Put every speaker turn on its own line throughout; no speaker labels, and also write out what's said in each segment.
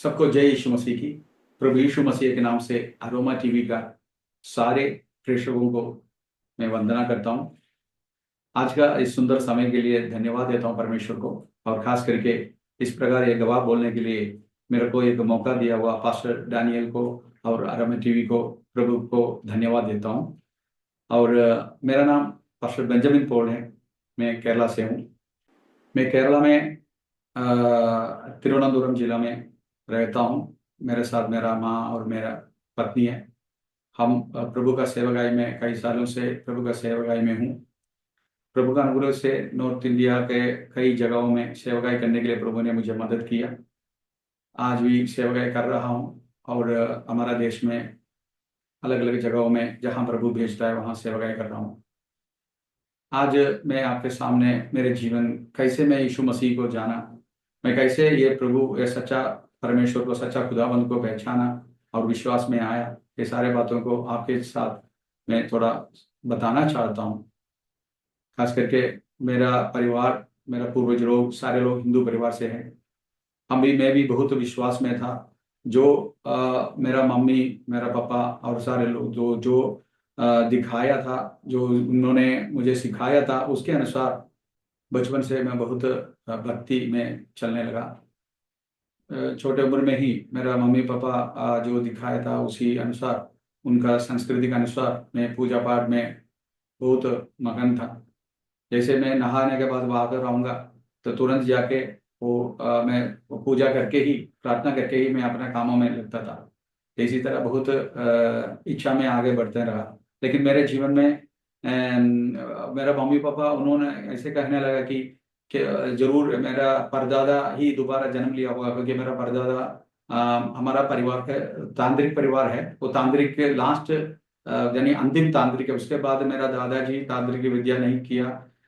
सबको जय यीशु मसीह की। प्रभु यीशु मसीह के नाम से अरोमा टीवी का सारे प्रेक्षकों को मैं वंदना करता हूँ। आज का इस सुंदर समय के लिए धन्यवाद देता हूँ परमेश्वर को, और खास करके इस प्रकार ये गवाह बोलने के लिए मेरे को एक मौका दिया हुआ पास्टर डैनियल को और अरोमा टीवी को, प्रभु को धन्यवाद देता हूँ। और मेरा नाम पास्टर बेंजामिन पॉल है। मैं केरला से हूँ। मैं केरला में तिरुवनंतपुरम जिला में रहता हूँ। मेरे साथ मेरा माँ और मेरा पत्नी है। हम प्रभु का सेवकाई में कई सालों से प्रभु का सेवकाई में हूँ। प्रभु का अनुग्रह से नॉर्थ इंडिया के कई जगहों में सेवकाई करने के लिए प्रभु ने मुझे मदद किया। आज भी सेवकाई कर रहा हूँ, और हमारा देश में अलग अलग जगहों में जहाँ प्रभु भेजता है वहाँ सेवकाई कर रहा हूँ। आज मैं आपके सामने मेरे जीवन कैसे मैं यीशु मसीह को जाना, मैं कैसे ये प्रभु ये सच्चा परमेश्वर को, सच्चा खुदाबंद को पहचाना और विश्वास में आया, ये सारे बातों को आपके साथ मैं थोड़ा बताना चाहता हूँ। खास करके मेरा परिवार, मेरा पूर्वज लोग, सारे लोग हिंदू परिवार से हैं। मैं भी बहुत विश्वास में था। जो मेरा मम्मी, मेरा पापा और सारे लोग जो जो दिखाया था, जो उन्होंने मुझे सिखाया था, उसके अनुसार बचपन से मैं बहुत भक्ति में चलने लगा। छोटे उम्र में ही मेरा मम्मी पापा जो दिखाया था उसी अनुसार, उनका संस्कृति के अनुसार मैं पूजा पाठ में बहुत मगन था। जैसे मैं नहाने के बाद वहां पर आऊँगा तो तुरंत जाके मैं वो पूजा करके ही, प्रार्थना करके ही मैं अपने कामों में लगता था। इसी तरह बहुत इच्छा में आगे बढ़ते रहा। लेकिन मेरे जीवन में मेरा मम्मी पापा उन्होंने ऐसे कहने लगा कि जरूर मेरा परदादा ही दोबारा जन्म लिया होगा, क्योंकि मेरा परदादा हमारा परिवार का तांत्रिक परिवार है। वो तांत्रिक के लास्ट यानी अंतिम तांत्रिक है। उसके बाद मेरा दादाजी तांत्रिक विद्या नहीं किया,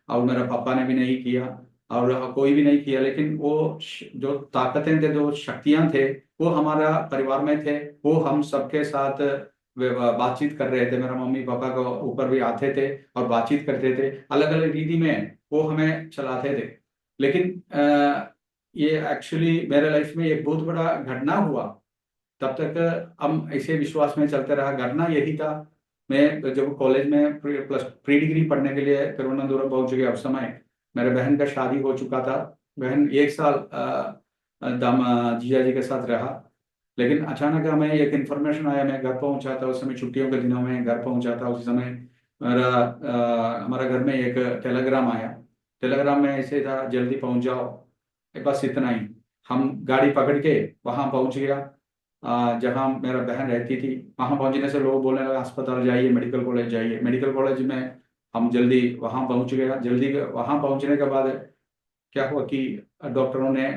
और मेरा पापा ने भी नहीं किया, और कोई भी नहीं किया। लेकिन वो जो ताकतें थे, जो शक्तियां थे, वो हमारा परिवार में थे। वो हम सबके साथ बातचीत कर रहे थे। मेरा मम्मी पापा के ऊपर भी आते थे और बातचीत करते थे। अलग अलग रीति में वो हमें चलाते थे। लेकिन ये एक्चुअली मेरे लाइफ में एक बहुत बड़ा घटना हुआ। तब तक हम ऐसे विश्वास में चलते रहा। घटना यही था, मैं जब कॉलेज में प्री डिग्री पढ़ने के लिए तिरुवनंतपुरम पहुंच गया, उस समय मेरे बहन का शादी हो चुका था। बहन एक साल दाम जीजा जी के साथ रहा। लेकिन अचानक हमें एक इन्फॉर्मेशन आया। मैं घर पहुंचा था उस समय, छुट्टियों के दिनों में घर पहुंचा था उस समय। हमारा घर में एक टेलीग्राम आया। टेलीग्राम में ऐसे था, जल्दी पहुंच जाओ। बस इतना ही। हम गाड़ी पकड़ के वहां पहुंच गया जहां मेरा बहन रहती थी। वहां पहुंचने से लोग बोलने लगा अस्पताल जाइए, मेडिकल कॉलेज जाइए। मेडिकल कॉलेज में हम जल्दी वहां पहुंच गया। जल्दी वहां पहुंचने के बाद क्या हुआ कि डॉक्टरों ने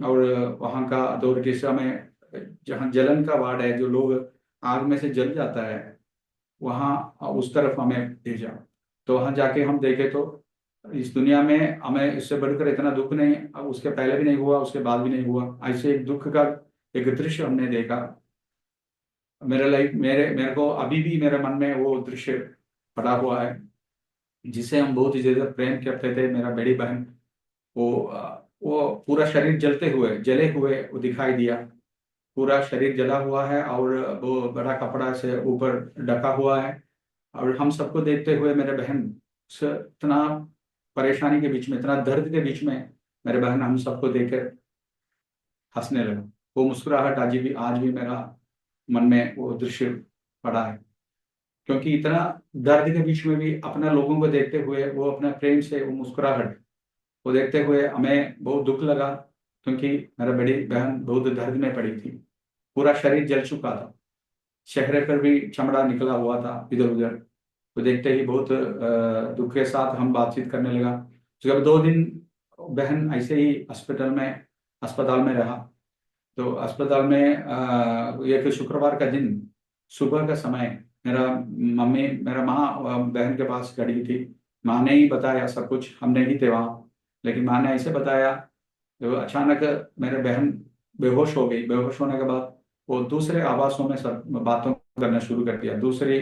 और वहां का अथॉरिटी से हमें, जहाँ जलन का वार्ड है, जो लोग आग में से जल जाता है, वहां उस तरफ हमें भेजा। तो वहां जाके हम देखे तो इस दुनिया में हमें इससे बढ़कर इतना दुख नहीं, अब उसके पहले भी नहीं हुआ, उसके बाद भी नहीं हुआ। ऐसे एक दुख का एक दृश्य हमने देखा। मेरे लाइफ मेरे मेरे को अभी भी मेरे मन में वो दृश्य पड़ा हुआ है, जिसे हम बहुत ही ज्यादा प्रेम करते थे। मेरा बड़ी बहन, वो पूरा शरीर जलते हुए, जले हुए वो दिखाई दिया। पूरा शरीर जला हुआ है और वो बड़ा कपड़ा से ऊपर ढका हुआ है। और हम सबको देखते हुए मेरे बहन इतना परेशानी के बीच में, इतना दर्द के बीच में, मेरे बहन हम सबको देखकर हंसने लगा। वो मुस्कुराहट आज भी मेरा मन में वो दृश्य पड़ा है। क्योंकि इतना दर्द के बीच में भी अपना लोगों को देखते हुए, वो अपना प्रेम से वो मुस्कुराहट वो देखते हुए हमें बहुत दुख लगा। क्योंकि मेरा बड़ी बहन बहुत दर्द में पड़ी थी। पूरा शरीर जल चुका था, चेहरे पर भी चमड़ा निकला हुआ था इधर उधर। तो देखते ही बहुत दुख के साथ हम बातचीत करने लगा। जब 2 दिन बहन ऐसे ही अस्पताल में रहा। तो अस्पताल में एक शुक्रवार का दिन सुबह का समय, मेरा माँ बहन के पास खड़ी थी। माँ ने ही बताया सब कुछ, हम नहीं थे वहाँ। लेकिन माँ ने ऐसे बताया, तो अचानक मेरे बहन बेहोश हो गई। बेहोश होने के बाद वो दूसरे आवाज़ों में सब बातों करना शुरू कर दिया, दूसरे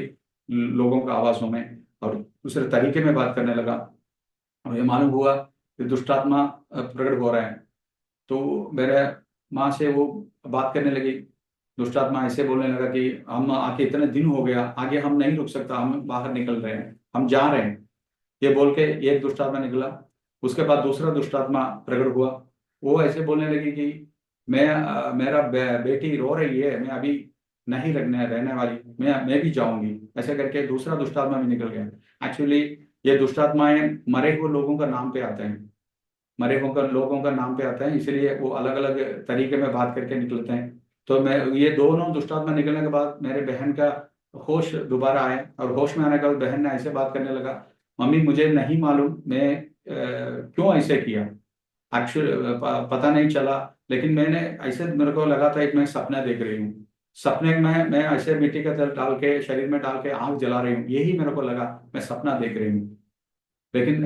लोगों के आवाज़ों में, और दूसरे तरीके में बात करने लगा। और ये मालूम हुआ कि दुष्टात्मा प्रकट हो रहा है। तो मेरे माँ से वो बात करने लगी। दुष्ट आत्मा ऐसे बोलने लगा कि हम आके इतने दिन हो गया, आगे हम नहीं रुक सकता, हम बाहर निकल रहे हैं, हम जा रहे हैं। ये बोल के एक दुष्ट आत्मा निकला। उसके बाद दूसरा दुष्ट आत्मा प्रकट हुआ। वो ऐसे बोलने लगी कि मेरा बेटी रो रही है, मैं अभी नहीं रहने वाली, मैं भी जाऊंगी। ऐसे करके दूसरा दुष्ट आत्मा भी निकल गया। एक्चुअली ये दुष्ट आत्माएं मरे हुए लोगों का नाम पे आते हैं, मरे हुए लोगों का नाम पे आते हैं, इसलिए वो अलग अलग तरीके में बात करके निकलते हैं। तो मैं ये दोनों दुष्टात्मा निकलने के बाद मेरे बहन का होश दोबारा आया, और होश में आने के बाद बहन ने ऐसे बात करने लगा, मम्मी मुझे नहीं मालूम मैं क्यों ऐसे किया, एक्चुअली पता नहीं चला, लेकिन मैंने ऐसे, मेरे को लगा था कि मैं सपना देख रही हूँ, सपने में मैं ऐसे मिट्टी का तेल डाल के शरीर में डाल के आग जला रही हूँ, यही मेरे को लगा मैं सपना देख रही हूँ। लेकिन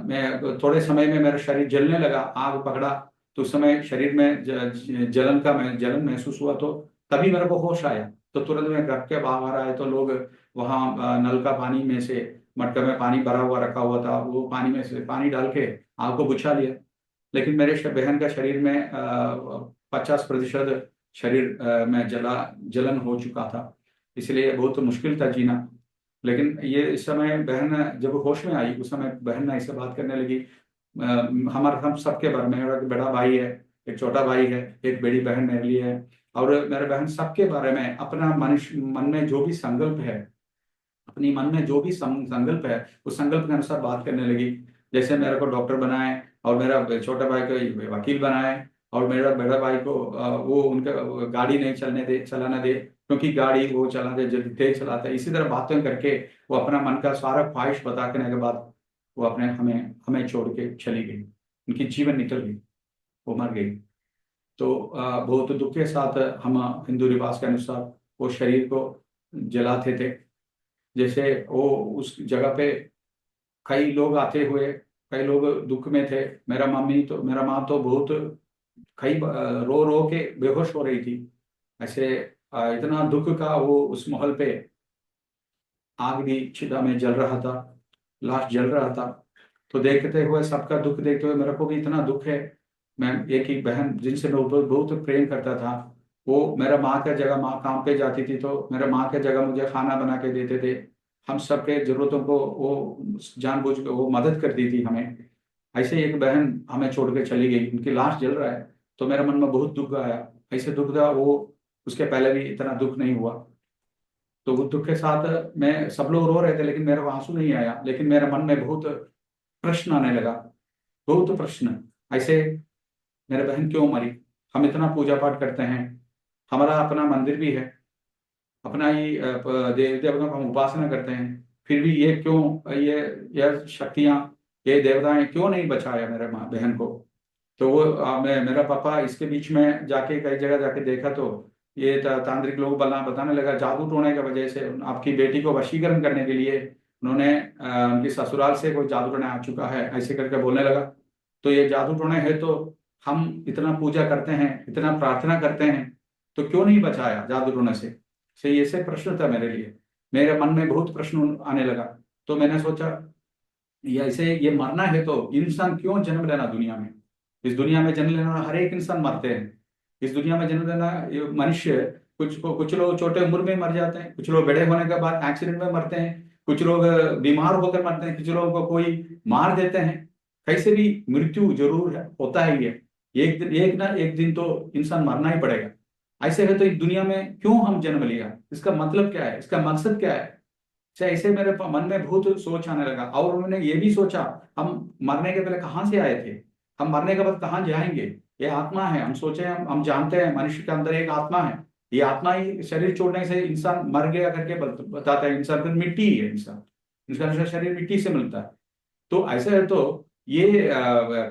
मैं थोड़े समय में मेरा शरीर जलने लगा, आग पकड़ा। तो उस समय शरीर में जलन महसूस हुआ, तो तभी मेरे को होश आया। तो तुरंत मैं घर के बाहर आए तो लोग वहाँ नल का पानी में से, मटके में पानी भरा हुआ रखा हुआ था, वो पानी में से पानी डाल के आग को बुझा लिया। लेकिन मेरे बहन का शरीर में 50% शरीर में जलन हो चुका था, इसलिए बहुत मुश्किल था जीना। लेकिन ये इस समय बहन जब होश में आई, उस समय बहन ने ऐसे बात करने लगी, हम सबके बारे में, मेरा एक बड़ा भाई है, एक छोटा भाई है, एक बड़ी बहन मेरे लिए है, और मेरे बहन सबके बारे में अपना मनुष्य मन में जो भी संकल्प है, अपनी मन में जो भी संकल्प है, उस संकल्प के अनुसार बात करने लगी। जैसे मेरे को डॉक्टर बनाए, और मेरा छोटा भाई को वकील बनाए, और मेरा बड़ा भाई को वो उनका गाड़ी नहीं चलाने दे, क्योंकि गाड़ी वो चलाते जब तेज चलाते हैं। इसी तरह बातें करके वो अपना मन का सारा ख्वाहिश बता करने के बाद वो अपने हमें हमें छोड़ के चली गई, उनकी जीवन निकल गई, वो मर गई। तो बहुत दुख के साथ हम हिंदू रिवाज के अनुसार वो शरीर को जलाते थे। जैसे वो उस जगह पे कई लोग आते हुए, कई लोग दुख में थे। मेरा माँ तो बहुत रो रो के बेहोश हो रही थी। ऐसे इतना दुख का वो उस महल पे, आग भी चिता में जल रहा था, लाश जल रहा था। तो देखते हुए, सबका दुख देखते हुए मेरे को भी इतना दुख है। मैं एक ही बहन जिनसे मैं बहुत बहुत प्रेम करता था, वो मेरा माँ का जगह, माँ काम पे जाती थी तो मेरा माँ के जगह मुझे खाना बना के देते थे, हम सबके जरूरतों को वो जानबूझ के वो मदद करती थी हमें। ऐसे ही एक बहन हमें छोड़ के चली गई, उनकी लाश जल रहा है, तो मेरे मन में बहुत दुख आया। ऐसे दुख था वो, उसके पहले भी इतना दुख नहीं हुआ। तो वो दुख के साथ मैं, सब लोग रो रहे थे लेकिन मेरे को आंसू नहीं आया, लेकिन मेरे मन में बहुत प्रश्न आने लगा, बहुत प्रश्न। ऐसे मेरे बहन क्यों मरी, हम इतना पूजा पाठ करते हैं, हमारा अपना मंदिर भी है, अपना ही देव देवताओं का हम उपासना करते हैं, फिर भी ये क्यों, ये शक्तियां, ये देवताएं क्यों नहीं बचाया मेरे माँ बहन को। तो वो मेरा पापा इसके बीच में जाके कई जगह जाके देखा, तो ये तांत्रिक लोग बताने लगा, जादू टोने की वजह से आपकी बेटी को वशीकरण करने के लिए उन्होंने उनकी ससुराल से कोई जादू टोना आ चुका है, ऐसे करके बोलने लगा। तो ये जादू टोने है तो हम इतना पूजा करते हैं, इतना प्रार्थना करते हैं, तो क्यों नहीं बचाया जादू टोने से। सही, ऐसे प्रश्न था मेरे लिए, मेरे मन में बहुत प्रश्न आने लगा। तो मैंने सोचा, ये ऐसे ये मरना है तो इंसान क्यों जन्म लेना दुनिया में, इस दुनिया में जन्म लेना, हर एक इंसान मरते हैं इस दुनिया में जन्म लेना। ये मनुष्य, कुछ लोग छोटे उम्र में मर जाते हैं, कुछ लोग बड़े होने के बाद एक्सीडेंट में मरते हैं, कुछ लोग बीमार होकर मरते हैं, कुछ लोगों को कोई मार देते हैं। कैसे भी मृत्यु जरूर है, होता है ये, एक ना एक दिन तो इंसान मरना ही पड़ेगा। ऐसे है तो इस दुनिया में क्यों हम जन्म लिया, इसका मतलब क्या है, इसका मकसद क्या है। अच्छा, ऐसे मेरे मन में बहुत सोच आने लगा, और मैंने ये भी सोचा, हम मरने के पहले कहाँ से आए थे, हम मरने के बाद कहाँ जाएंगे। ये आत्मा है, हम सोचे, हम जानते हैं मनुष्य के अंदर एक आत्मा है, ये आत्मा ही शरीर छोड़ने से इंसान मर गया करके बताता है। इंसान फिर मिट्टी ही है, इंसान शरीर मिट्टी से मिलता है। तो ऐसे है तो ये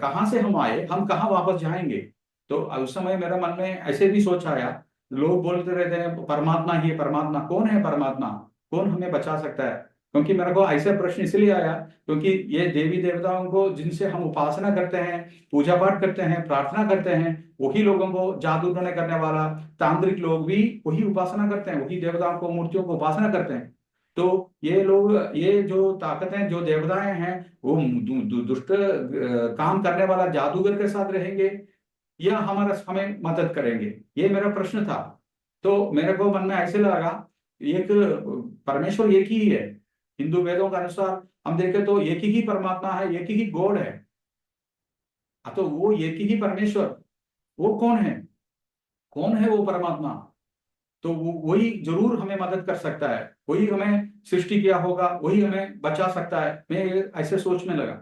कहाँ से हम आए, हम कहाँ वापस जाएंगे। तो उस समय मेरा मन में ऐसे भी सोच आया, लोग बोलते रहते हैं परमात्मा ही है, परमात्मा कौन है, परमात्मा कौन हमें बचा सकता है। क्योंकि मेरे को ऐसे प्रश्न इसलिए आया, क्योंकि ये देवी देवताओं को जिनसे हम उपासना करते हैं, पूजा पाठ करते हैं, प्रार्थना करते हैं, वही लोगों को जादू टोने करने वाला तांत्रिक लोग भी वही उपासना करते हैं, वही देवताओं को, मूर्तियों को उपासना करते हैं। तो ये लोग, ये जो ताकतें, जो देवताएं हैं, वो दुष्ट काम करने वाला जादूगर के साथ रहेंगे, या हमें मदद करेंगे? ये मेरा प्रश्न था। तो मेरे को मन में ऐसे लगा, एक परमेश्वर एक ही है। हिंदू वेदों के अनुसार हम देखें तो एक ही परमात्मा है, एक ही गॉड है। तो वो एक ही परमेश्वर, वो कौन है? कौन है वो परमात्मा? तो वो वही जरूर हमें मदद कर सकता है, वही हमें सृष्टि किया होगा, वही हमें बचा सकता है। मैं ऐसे सोचने लगा।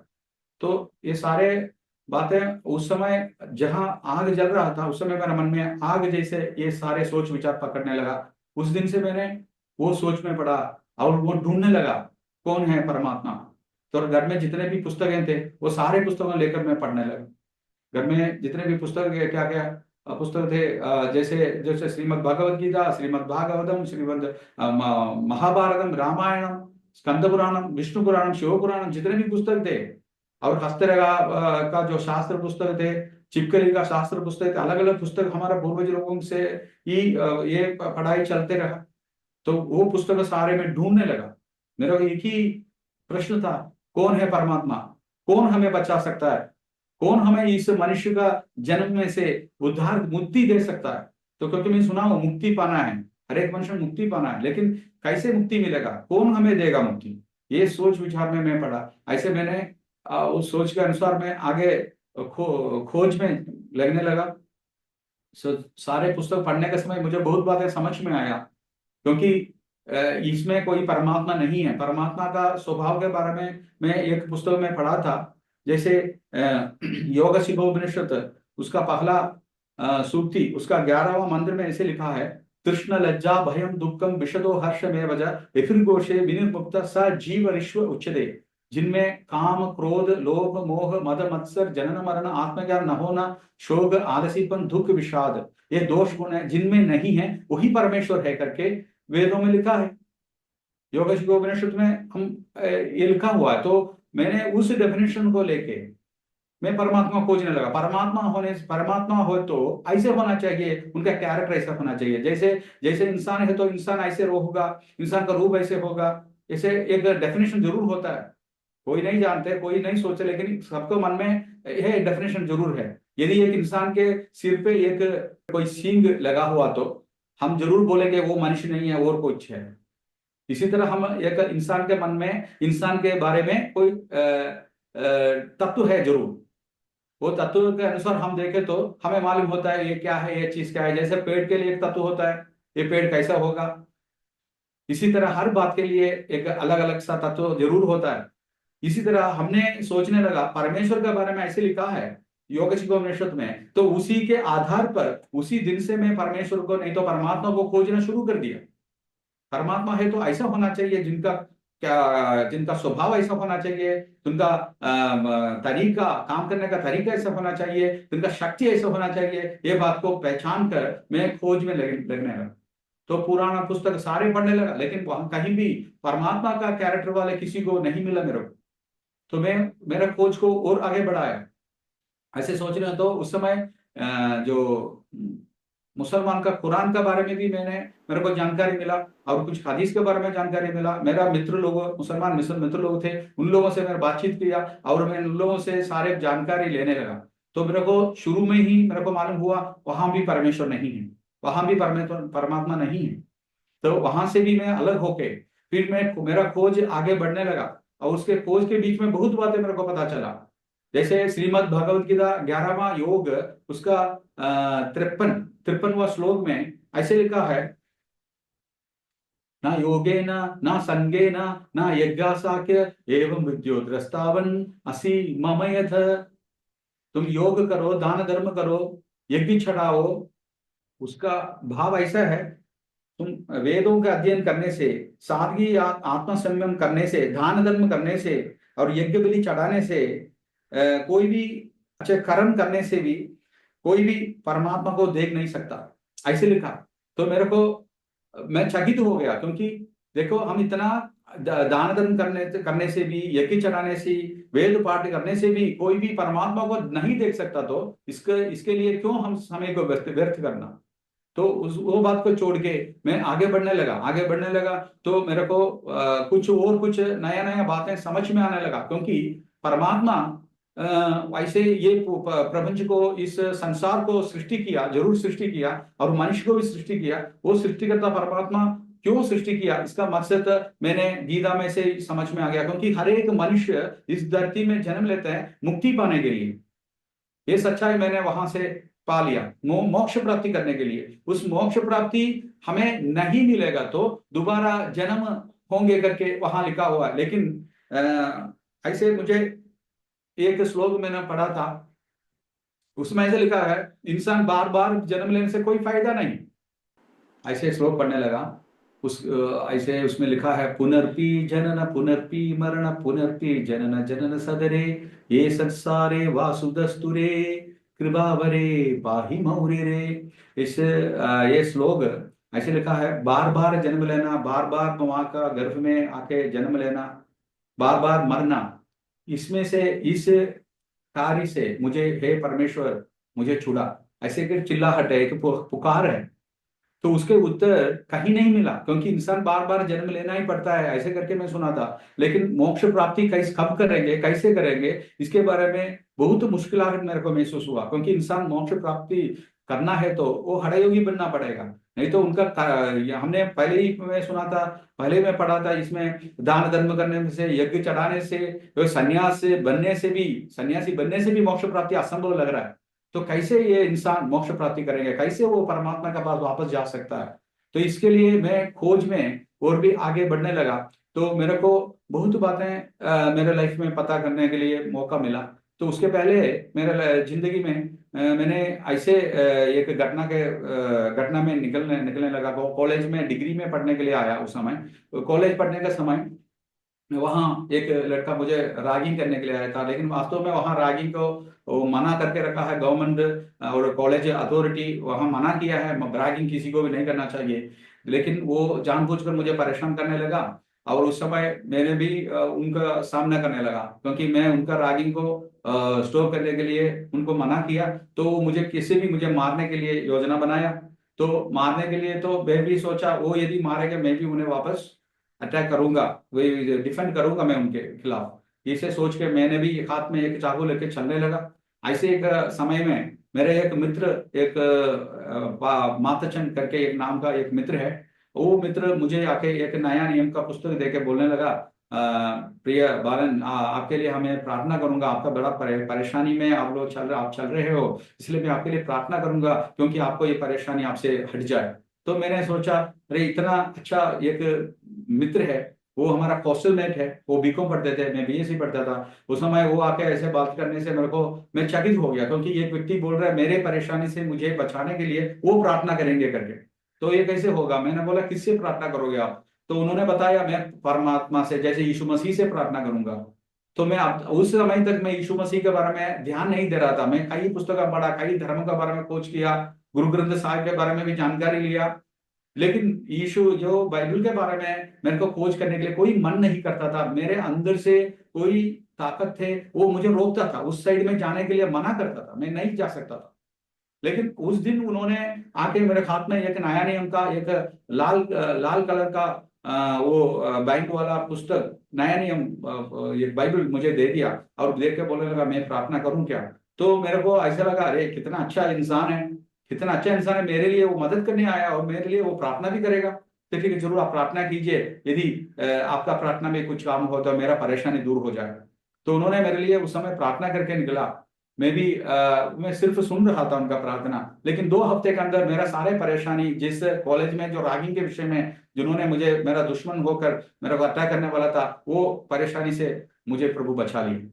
तो ये सारे बातें उस समय जहां आग जल रहा था, उस समय मेरे मन में आग जैसे ये सारे सोच विचार पकड़ने लगा। उस दिन से मैंने वो सोच में पड़ा और वो ढूंढने लगा कौन है परमात्मा। तो घर में जितने भी पुस्तकें थे वो सारे पुस्तकों लेकर मैं पढ़ने लगा। घर में जितने भी पुस्तक, क्या क्या पुस्तक थे, जैसे जैसे श्रीमद् भगवद गीता, श्रीमद् भागवतम, श्रीमद् महाभारतम, रामायणम, स्कंद पुराणम, विष्णु पुराणम, शिव पुराणम, जितने भी पुस्तक थे, और हस्तरेखा का जो शास्त्र पुस्तक थे, चिपकली का शास्त्र पुस्तक थे, अलग अलग पुस्तक हमारे पूर्वज लोगों से ही ये पढ़ाई चलते रहा। तो वो पुस्तक सारे में ढूंढने लगा। मेरा एक ही प्रश्न था, कौन है परमात्मा? कौन हमें बचा सकता है? कौन हमें इस मनुष्य का जन्म में से उद्धार, मुक्ति दे सकता है? तो क्योंकि मैं सुना हूं मुक्ति पाना है, हर एक मनुष्य में मुक्ति पाना है, लेकिन कैसे मुक्ति मिलेगा? कौन हमें देगा मुक्ति? ये सोच विचार में मैं पढ़ा। ऐसे मैंने उस सोच के अनुसार मैं आगे खोज में लगने लगा। सारे पुस्तक पढ़ने के समय मुझे बहुत बातें समझ में आया, क्योंकि इसमें कोई परमात्मा नहीं है। परमात्मा का स्वभाव के बारे में मैं एक पुस्तक में पढ़ा था। जैसे योग शिखोपनिषद, उसका पहला सूक्ति, उसका 11वां मंत्र में ऐसे लिखा है, तृष्ण लज्जा भयम दुखम विशदो हर्ष में वजह विफिर्गोषे विनिर्मुक्त स जीव ऋष्व उच्यते। जिनमें काम क्रोध लोभ मोह मद मत्सर जनन मरण आत्मज्ञान न होना, शोक आलसीपन दुख विषाद, ये दोष गुण है जिनमें नहीं है, वही परमेश्वर है करके वेदों में लिखा है। योग उपनिषद में हम ये लिखा हुआ है। तो मैंने उस डेफिनेशन को लेके मैं परमात्मा खोजने लगा। परमात्मा हो तो ऐसे होना चाहिए, उनका कैरेक्टर ऐसा होना चाहिए। जैसे जैसे इंसान है तो इंसान ऐसे होगा, इंसान का रूप ऐसे होगा, ऐसे एक डेफिनेशन जरूर होता है। कोई नहीं जानते, कोई नहीं सोचे, लेकिन सबको मन में यह डेफिनेशन जरूर है। यदि एक इंसान के सिर पे एक कोई सींग लगा हुआ तो हम जरूर बोलेंगे वो मनुष्य नहीं है और कुछ है। इसी तरह हम एक इंसान के मन में, इंसान के बारे में कोई तत्व है जरूर। वो तत्व के अनुसार हम देखें तो हमें मालूम होता है ये क्या है, ये चीज क्या है। जैसे पेड़ के लिए एक तत्व होता है, ये पेड़ कैसा होगा। इसी तरह हर बात के लिए एक अलग अलग सा तत्व जरूर होता है। इसी तरह हमने सोचने लगा परमेश्वर के बारे में ऐसे लिखा है योग शिखोपनिषद में, तो उसी के आधार पर उसी दिन से मैं परमेश्वर को, नहीं तो परमात्मा को खोजना शुरू कर दिया। परमात्मा है तो ऐसा होना चाहिए, जिनका क्या, जिनका स्वभाव ऐसा होना चाहिए, जिनका तरीका, काम करने का तरीका ऐसा होना चाहिए, जिनका शक्ति ऐसा होना चाहिए। ये बात को पहचान कर मैं खोज में लगने लगा। तो पुराना पुस्तक सारे पढ़ने लगा, लेकिन वहां कहीं भी परमात्मा का कैरेक्टर वाले किसी को नहीं मिला मेरे को। तो मैं मेरा खोज को और आगे बढ़ाया। ऐसे सोच रहे हो तो उस समय जो मुसलमान का कुरान के बारे में भी मेरे को जानकारी मिला, और कुछ हदीस के बारे में जानकारी मिला। मेरा मित्र लोग, मुसलमान मित्र लोग थे, उन लोगों से मैंने बातचीत किया और मैं उन लोगों से सारे जानकारी लेने लगा। तो मेरे को शुरू में ही मेरे को मालूम हुआ वहां भी परमेश्वर नहीं है, वहां भी परमेश्वर परमात्मा नहीं है। तो वहां से भी मैं अलग होके फिर मैं मेरा खोज आगे बढ़ने लगा। और उसके खोज के बीच में बहुत बातें मेरे को पता चला। जैसे श्रीमद् भगवद गीता 11वां योग, उसका 53वां श्लोक में ऐसे लिखा है, ना योगेन ना संगेन ना यज्ञासाक्य एवं विद्योद्रष्टावन असि मम यथ। तुम योग करो, दान धर्म करो, यज्ञ छड़ाओ। उसका भाव ऐसा है, तुम वेदों का अध्ययन करने से, सादगी आत्म संयम करने से, दान धर्म करने से और यज्ञ बलि चढ़ाने से, कोई भी अच्छे कर्म करने से भी कोई भी परमात्मा को देख नहीं सकता, ऐसे लिखा। तो मेरे को, मैं चकित हो गया, क्योंकि देखो हम इतना दान धर्म करने से भी, यज्ञ चढ़ाने से, वेद पाठ करने से भी कोई भी परमात्मा को नहीं देख सकता, तो इसके इसके लिए क्यों हम समय को व्यर्थ व्यर्थ करना। तो उस वो बात को छोड़ के मैं आगे बढ़ने लगा। तो मेरे को कुछ नया नया बातें समझ में आने लगा, क्योंकि परमात्मा ऐसे ये प्रपंच को, इस संसार को सृष्टि किया, जरूर सृष्टि किया, और मनुष्य को भी सृष्टि किया। वो सृष्टिकर्ता परमात्मा क्यों सृष्टि किया, इसका मकसद मैंने गीता में से समझ में आ गया। क्योंकि हर एक मनुष्य इस धरती में जन्म लेता है मुक्ति पाने के लिए। ये सच्चाई मैंने वहां से पा लिया, मोक्ष प्राप्ति करने के लिए। उस मोक्ष प्राप्ति हमें नहीं मिलेगा तो दोबारा जन्म होंगे करके वहां लिखा हुआ है। लेकिन ऐसे मुझे एक श्लोक मैंने पढ़ा था, उसमें ऐसे लिखा है, इंसान बार बार जन्म लेने से कोई फायदा नहीं। ऐसे श्लोक पढ़ने लगा, ऐसे उसमें लिखा है, पुनर्पि जनन पुनर्पि मरण पुनर्पि जनन जनन सदरे ये संसारे वासुदस्तुरे कृपावरे पाहि मौरे रे। ये श्लोक ऐसे लिखा है, बार बार जन्म लेना, बार बार माँ का गर्भ में आके जन्म लेना, बार बार मरना, इसमें से, इस कार्य से मुझे, हे परमेश्वर मुझे छुड़ा, ऐसे कर चिल्लाहट है, एक पुकार है। तो उसके उत्तर कहीं नहीं मिला, क्योंकि इंसान बार बार जन्म लेना ही पड़ता है, ऐसे करके मैं सुना था। लेकिन मोक्ष प्राप्ति कैसे, कब करेंगे, कैसे करेंगे, इसके बारे में बहुत मुश्किलात मेरे को महसूस हुआ। क्योंकि इंसान मोक्ष प्राप्ति करना है तो वो हठयोगी बनना पड़ेगा, नहीं तो उनका हमने पहले ही मैं सुना था, पहले मैं पढ़ा था, इसमें दान धर्म करने से, यज्ञ चढ़ाने से, तो सन्यासी बनने से भी मोक्ष प्राप्ति असंभव लग रहा है। तो कैसे ये इंसान मोक्ष प्राप्ति करेंगे, कैसे वो परमात्मा के पास वापस जा सकता है। तो इसके लिए मैं खोज में और भी आगे बढ़ने लगा। तो मेरे को बहुत बातें मेरे लाइफ में पता करने के लिए मौका मिला। तो उसके पहले मेरे जिंदगी में मैंने ऐसे एक घटना में निकलने निकलने लगा। कॉलेज में डिग्री में पढ़ने के लिए आया उस समय। तो कॉलेज पढ़ने का समय, वहाँ एक लड़का मुझे रैगिंग करने के लिए आया था। लेकिन वास्तव में वहाँ रैगिंग को वो मना करके रखा है गवर्नमेंट और कॉलेज अथॉरिटी, वहाँ मना किया है, रैगिंग किसी को भी नहीं करना चाहिए। लेकिन वो जानबूझकर मुझे परेशान करने लगा, और उस समय मैंने भी उनका सामना करने लगा, क्योंकि मैं उनका रैगिंग को स्टॉप करने के लिए उनको मना किया। तो वो मुझे किसी भी मुझे मारने के लिए योजना बनाया। तो मारने के लिए तो मैं भी सोचा, वो यदि मारेंगे मैं भी उन्हें वापस अटैक करूंगा, वही डिफेंड करूंगा मैं उनके खिलाफ। इसे सोच के मैंने भी एक हाथ में एक चाकू लेके चलने लगा। ऐसे एक समय में मेरे एक मित्र, एक मातचंद करके एक नाम का एक मित्र है, वो मित्र मुझे आके एक नया नियम का पुस्तक देके बोलने लगा, प्रिय बालन, आपके लिए हमें प्रार्थना करूंगा, आपका बड़ा परेशानी में आप चल रहे हो, इसलिए मैं आपके लिए प्रार्थना करूंगा, क्योंकि आपको ये परेशानी आपसे हट जाए। तो मैंने सोचा, अरे इतना अच्छा एक मित्र है, वो हमारा कौशल मेट है, वो बीकॉम पढ़ते थे, मैं बीएससी पढ़ता था। उस समय वो आके ऐसे बात करने से मेरे को, मैं चकित हो गया, क्योंकि एक व्यक्ति बोल रहा है मेरे परेशानी से मुझे बचाने के लिए वो प्रार्थना करेंगे करके। तो ये कैसे होगा, मैंने बोला किससे प्रार्थना करोगे आप। तो उन्होंने बताया, मैं परमात्मा से, जैसे यीशु मसीह से प्रार्थना करूंगा। तो मैं अब उस समय तक मैं यीशु मसीह के बारे में ध्यान नहीं दे रहा था। मैं कई पुस्तकें पढ़ा, कई धर्म के बारे में खोज किया, गुरु ग्रंथ साहिब के बारे में भी जानकारी लिया। लेकिन यीशु जो बाइबल के बारे में मेरे को खोज करने के लिए कोई मन नहीं करता था। मेरे अंदर से कोई ताकत थे, वो मुझे रोकता था, उस साइड में जाने के लिए मना करता था, मैं नहीं जा सकता था। लेकिन उस दिन उन्होंने आके मेरे हाथ में एक नया नियम का एक लाल कलर का वो बाइंड वाला पुस्तक, नया नियम, ये बाइबल मुझे दे दिया, और देख के बोलने लगा, मैं प्रार्थना करूं क्या। तो मेरे को ऐसा लगा, अरे कितना अच्छा इंसान है, कितना अच्छा इंसान है, मेरे लिए वो मदद करने आया और मेरे लिए वो प्रार्थना भी करेगा। तो ठीक है, जरूर आप प्रार्थना कीजिए, यदि आपका प्रार्थना में कुछ काम हो तो मेरा परेशानी दूर हो जाएगा। तो उन्होंने मेरे लिए उस समय प्रार्थना करके निकला। मैं सिर्फ सुन रहा था उनका प्रार्थना। लेकिन 2 हफ्ते के अंदर मेरा सारे परेशानी, जिस कॉलेज में जो रागिंग के विषय में जिन्होंने मुझे, मेरा दुश्मन होकर मेरा को अटैक करने वाला था, वो परेशानी से मुझे प्रभु बचा लिए।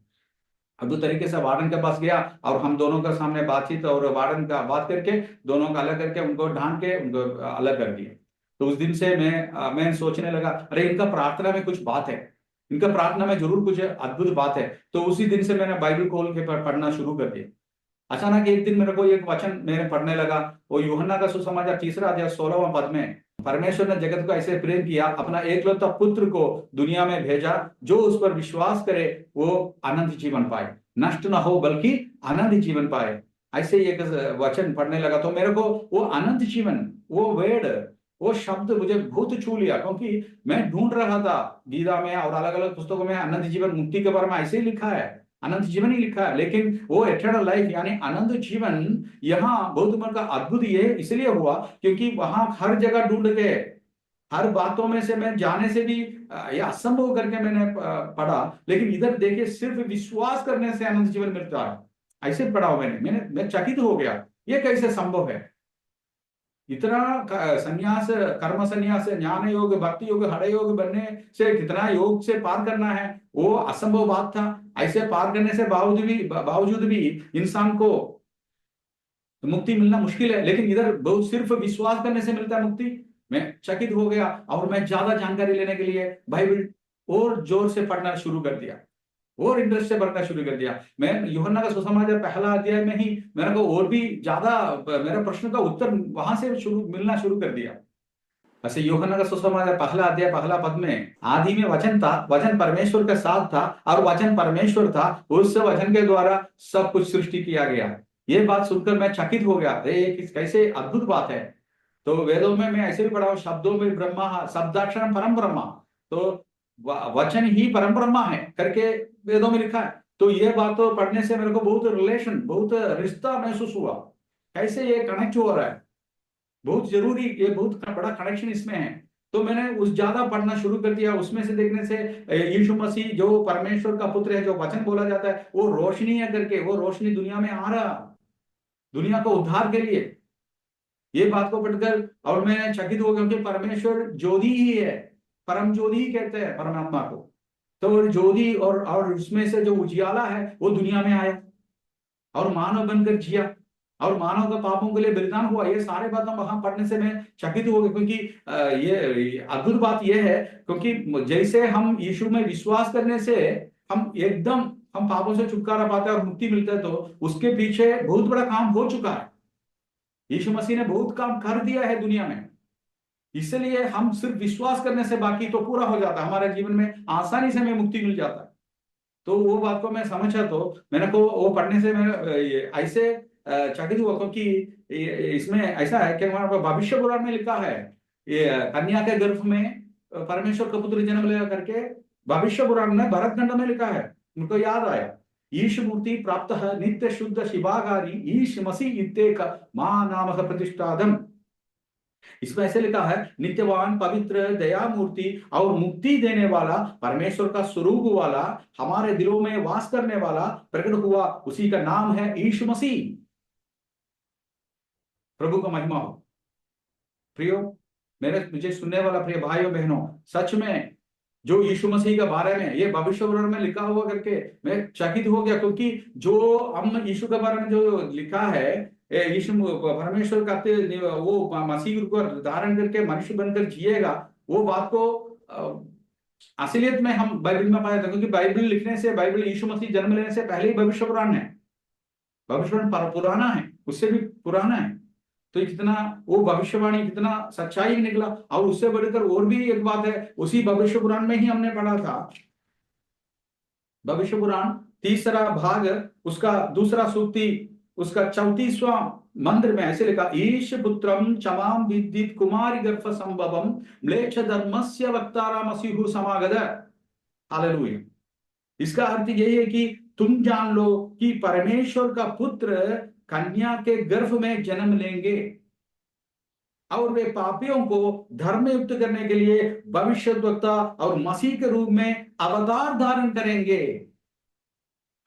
अब दो तरीके से वार्डन के पास गया, और हम दोनों का सामने बातचीत, और वार्डन का बात करके दोनों का अलग करके उनको ढांढ के उनको अलग कर दिया। तो उस दिन से मैं सोचने लगा, अरे इनका प्रार्थना में कुछ बात है, इनका प्रार्थना में जरूर कुछ अद्भुत बात है। तो उसी दिन से मैंने बाइबल खोल के पढ़ना शुरू कर दिया। अचानक एक दिन मेरे को एक वचन मैंने पढ़ने लगा, वो यूहन्ना का सुसमाचार 3 अध्याय 16वां पद में, परमेश्वर ने जगत को ऐसे प्रेम किया, अपना एकलौता पुत्र को दुनिया में भेजा, जो उस पर विश्वास करे वो अनंत जीवन पाए, नष्ट ना हो बल्कि अनंत जीवन पाए। ऐसे ही एक वचन पढ़ने लगा, तो मेरे को वो अनंत जीवन, वो वेड, वो शब्द मुझे बहुत छू लिया। क्योंकि मैं ढूंढ रहा था गीता में और अलग अलग पुस्तकों में, अनंत जीवन मुक्ति के बारे में ऐसे ही लिखा है, अनंत जीवन ही लिखा है, लेकिन वो एटर्नल लाइफ यानी अनंत जीवन यहाँ बौद्ध धर्म का अद्भुत ये इसलिए हुआ क्योंकि वहां हर जगह ढूंढ गए, हर बातों में से मैं जाने से भी ये असंभव करके मैंने पढ़ा, लेकिन इधर देखिए सिर्फ विश्वास करने से अनंत जीवन मिलता है, ऐसे पढ़ा हो मैं चकित हो गया, ये कैसे संभव है। इतना संन्यास, कर्म संन्यास, ज्ञान योग, भक्ति योग, हठ योग बनने से कितना योग से पार करना है, वो असंभव बात था। ऐसे पार करने से बावजूद भी इंसान को मुक्ति मिलना मुश्किल है, लेकिन इधर बहुत सिर्फ विश्वास करने से मिलता है मुक्ति। मैं चकित हो गया और मैं ज्यादा जानकारी लेने के लिए बाइबल और जोर से पढ़ना शुरू कर दिया और इंटरेस्ट से पढ़ना शुरू कर दिया। मैं यूहन्ना का सुसमाचार पहला अध्याय में ही मेरे को और भी ज्यादा मेरा प्रश्न का उत्तर वहां से मिलना शुरू कर दिया। ऐसे यूहन्ना का सुसमाचार पहला अध्याय पहला पद में, आदि में वचन था, वचन परमेश्वर के साथ था और वचन परमेश्वर था, उस वचन के द्वारा सब कुछ सृष्टि किया गया। ये बात सुनकर मैं चकित हो गया, अरे कैसे अद्भुत बात है। तो वेदों में मैं ऐसे भी पढ़ा हूँ, शब्दों में ब्रह्मा, शब्दाक्षर परम ब्रह्मा, तो वचन ही परम ब्रह्मा है करके वेदों में लिखा है। तो ये बात तो पढ़ने से मेरे को बहुत रिलेशन, बहुत रिश्ता महसूस हुआ, कैसे ये कनेक्ट हो रहा है, बहुत जरूरी, ये बहुत बड़ा कनेक्शन इसमें है। तो मैंने उस ज्यादा पढ़ना शुरू कर दिया, उसमें से देखने से यीशु मसीह जो परमेश्वर का पुत्र है, जो वचन बोला जाता है, वो रोशनी है करके, वो रोशनी दुनिया में आ रहा, दुनिया को उद्धार के लिए। ये बात को पढ़कर और मैं चकित हो गया कि परमेश्वर ज्योति ही है, परम ज्योति ही कहते हैं परमात्मा को। तो ज्योति और उसमें से जो उजियाला है वो दुनिया में आया और मानव बनकर जिया और मानव का पापों के लिए बलिदान हुआ। ये सारे बातें वहां पढ़ने से मैं चकित हो गया, क्योंकि ये अद्भुत बात यह है, क्योंकि जैसे हम यीशु में विश्वास करने से हम पापों से छुटकारा पाते हैं और मुक्ति मिलता है, तो उसके पीछे बहुत बड़ा काम हो चुका है। यीशु मसीह ने बहुत काम कर दिया है दुनिया में, इसलिए हम सिर्फ विश्वास करने से बाकी तो पूरा हो जाता है, हमारे जीवन में आसानी से हमें मुक्ति मिल जाता है। तो वो बात को मैं समझा, तो मैंने को वो पढ़ने से मैं ऐसे चकित हुआ, क्योंकि इसमें ऐसा है कि हमारे पास भविष्य पुराण में लिखा है, ये कन्या के गर्भ में परमेश्वर का पुत्र जन्म लेगा करके भविष्य पुराण में भरत खंड में लिखा है। उनको याद आया, ईश मूर्ति प्राप्त नित्य शुद्ध शिवागारी ईश मसीह इत्तेक मां नाम प्रतिष्ठादम। इसमें ऐसे लिखा है, नित्यवान पवित्र दया मूर्ति और मुक्ति देने वाला परमेश्वर का स्वरूप वाला हमारे दिलों में वास करने वाला प्रकट हुआ, उसी का नाम है यीशु मसीह। प्रभु का महिमा हो। प्रियो, मुझे सुनने वाला प्रिय भाइयों बहनों, सच में जो यीशु मसीह के बारे में ये भविष्यवाणी में लिखा हुआ करके मैं चकित हो गया, क्योंकि जो हम यीशु के बारे में जो लिखा है, यीशु परमेश्वर का वो मसीह को धारण करके मनुष्य बनकर जिएगा, वो बात को असलियत में हम बाइबल में पाया था, क्योंकि बाइबल लिखने से, बाइबल यीशु मसीह जन्म लेने से पहले ही भविष्य पुराण है, भविष्यवाणी पुराना है, उससे भी पुराना है। तो कितना वो भविष्यवाणी कितना सच्चाई निकला। और उससे बढ़कर और भी एक बात है, उसी भविष्य पुराण में ही हमने पढ़ा था, भविष्य पुराण तीसरा भाग उसका दूसरा सूक्ति उसका 34वां मंत्र में ऐसे लिखा, ईश पुत्रम चमाम विदित कुमारी गर्भ संभवम म्लेच्छ धर्मस्य वक्ताराम मसीहु समागत। हालेलुया। इसका अर्थ यही है कि तुम जान लो कि परमेश्वर का पुत्र कन्या के गर्भ में जन्म लेंगे और वे पापियों को धर्म युक्त करने के लिए भविष्यद्वक्ता और मसीह के रूप में अवतार धारण करेंगे।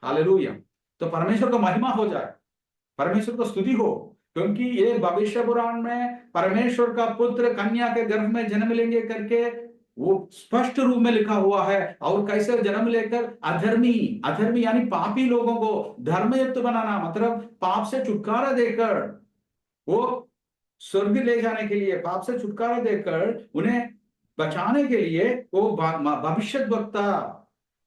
हालेलुया। तो परमेश्वर का महिमा हो जाए, परमेश्वर को स्तुति हो, क्योंकि ये भविष्य पुराण में परमेश्वर का पुत्र कन्या के गर्भ में जन्म लेंगे करके वो स्पष्ट रूप में लिखा हुआ है। और कैसे जन्म लेकर अधर्मी यानी पापी लोगों को धर्मयुक्त बनाना, मतलब पाप से छुटकारा देकर वो स्वर्ग ले जाने के लिए, पाप से छुटकारा देकर उन्हें बचाने के लिए वो भविष्यद्वक्ता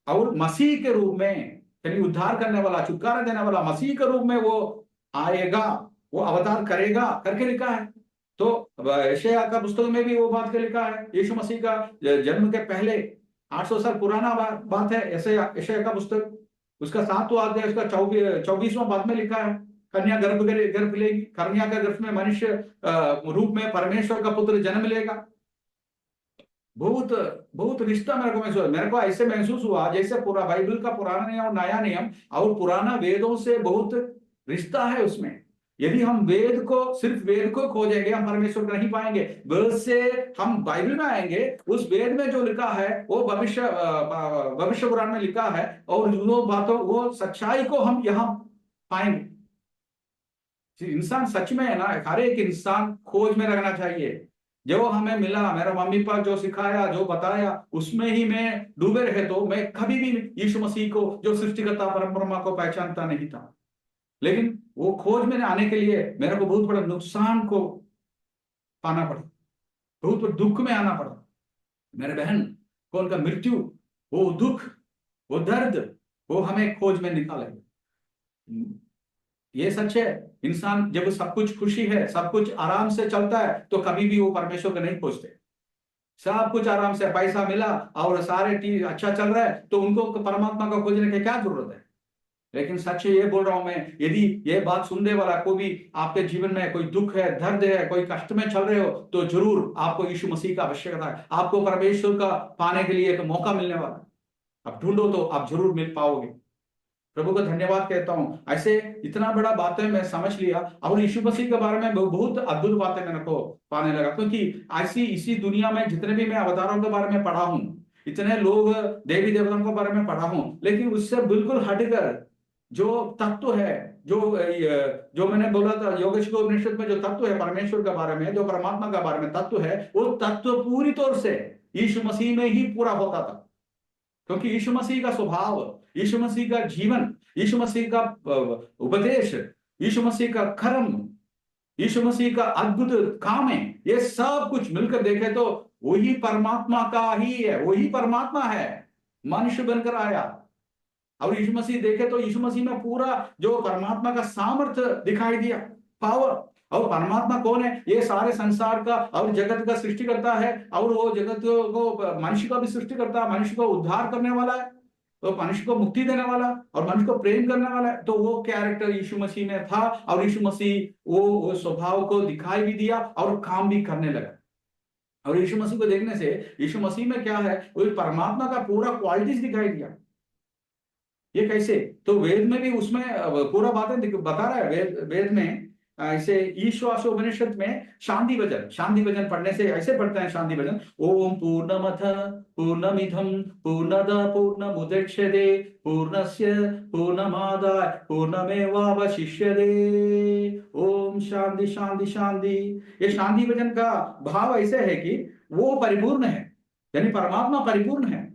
और मसीह के रूप में, यानी उद्धार करने वाला, छुटकारा देने वाला मसीह के रूप में वो आएगा, वो अवतार करेगा करके लिखा है। तो यशायाह का पुस्तक में भी वो बात के लिखा है, यीशु मसीह का जन्म के पहले 800 साल पुराना बात है। यशायाह का पुस्तक उसका 7वां अध्याय उसका 24वां पद में लिखा है, कन्या गर्भ लेगी, कन्या के गर्भ में मनुष्य रूप में परमेश्वर का पुत्र जन्म लेगा। बहुत बहुत रिश्ता मेरे को ऐसे महसूस हुआ जैसे पूरा बाइबल का पुराना नियम और नया नियम और पुराना वेदों से बहुत रिश्ता है उसमें। यदि हम वेद को सिर्फ वेद को खोजेंगे हम परमेश्वर को नहीं पाएंगे। वेद से हम बाइबल में आएंगे, उस वेद में जो लिखा है वो भविष्य पुराण में लिखा है, और वो बातों वो सच्चाई को हम यहाँ पाएंगे। इंसान सच में है ना, हर एक इंसान खोज में रहना चाहिए। जो हमें मिला, मेरा मम्मी पापा जो सिखाया जो बताया उसमें ही मैं डूबे रहे तो मैं कभी भी यीशु मसीह को जो सृष्टिकर्ता परब्रह्मा को पहचानता नहीं था। लेकिन वो खोज में आने के लिए मेरे को बहुत बड़ा नुकसान को पाना पड़ा, बहुत बड़ा दुख में आना पड़ा। मेरे बहन को उनका मृत्यु, वो दुख, वो दर्द, वो हमें खोज में निकाले। ये सच है। इंसान जब सब कुछ खुशी है, सब कुछ आराम से चलता है तो कभी भी वो परमेश्वर को नहीं खोजते। सब कुछ आराम से पैसा मिला और सारे चीज अच्छा चल रहा है तो उनको परमात्मा को खोजने की क्या जरूरत है। लेकिन सच ये बोल रहा हूं मैं, यदि ये बात सुनने वाला कोई भी आपके जीवन में कोई दुख है, दर्द है, कोई कष्ट में चल रहे हो तो जरूर आपको यीशु मसीह का आवश्यकता है। आपको परमेश्वर का पाने के लिए एक मौका मिलने वाला है। आप ढूंढो तो आप जरूर मिल पाओगे। प्रभु को धन्यवाद कहता हूं। ऐसे इतना बड़ा बातें मैं समझ लिया और यीशु मसीह के बारे में बहुत अद्भुत बातें मेरे को पाने लगा, क्योंकि ऐसी इसी दुनिया में जितने भी मैं अवतारों के बारे में पढ़ा हूं, इतने लोग देवी देवताओं के बारे में पढ़ा हूं, लेकिन उससे बिल्कुल हटकर जो तत्व है, जो मैंने बोला था योगेश को उपनिषद में जो तत्व है परमेश्वर के बारे में, जो परमात्मा के बारे में तत्व है, वो तत्व पूरी तौर से यीशु मसीह में ही पूरा होता था। क्योंकि यीशु मसीह का स्वभाव, यीशु मसीह का जीवन, यीशु मसीह का उपदेश, यीशु मसीह का कर्म, यीशु मसीह का अद्भुत काम है, ये सब कुछ मिलकर देखे तो वही परमात्मा का ही है। वही परमात्मा है, मनुष्य बनकर आया। और यीशु मसीह देखे तो यीशु मसीह में पूरा जो परमात्मा का सामर्थ्य दिखाई दिया, पावर। और परमात्मा कौन है? ये सारे संसार का और जगत का सृष्टि करता है, और वो जगत को मनुष्य का भी सृष्टि करता है, मनुष्य को उद्धार करने वाला है, तो मनुष्य को मुक्ति देने वाला और मनुष्य को प्रेम करने वाला है। तो वो कैरेक्टर यीशु मसीह में था, और यीशु मसीह वो स्वभाव को दिखाई भी दिया और काम भी करने लगा। और यीशु मसीह को देखने से यीशु मसीह में क्या है, वो परमात्मा का पूरा क्वालिटीज दिखाई दिया। ये कैसे? तो वेद में भी उसमें पूरा बातें बता रहा है। वेद में ऐसे ईश्वास उपनिषद में शांति भजन पढ़ने से ऐसे पढ़ते हैं शांति भजन। ओम पूर्णमथ पूर्णमिधम पूर्णद पूर्णमुदच्यते पूर्णस्य पूर्णमादाय पूर्णमेवावशिष्यते। ओम शांति शांति शांति। ये शांति भजन का भाव ऐसे है कि वो परिपूर्ण है, यानी परमात्मा परिपूर्ण है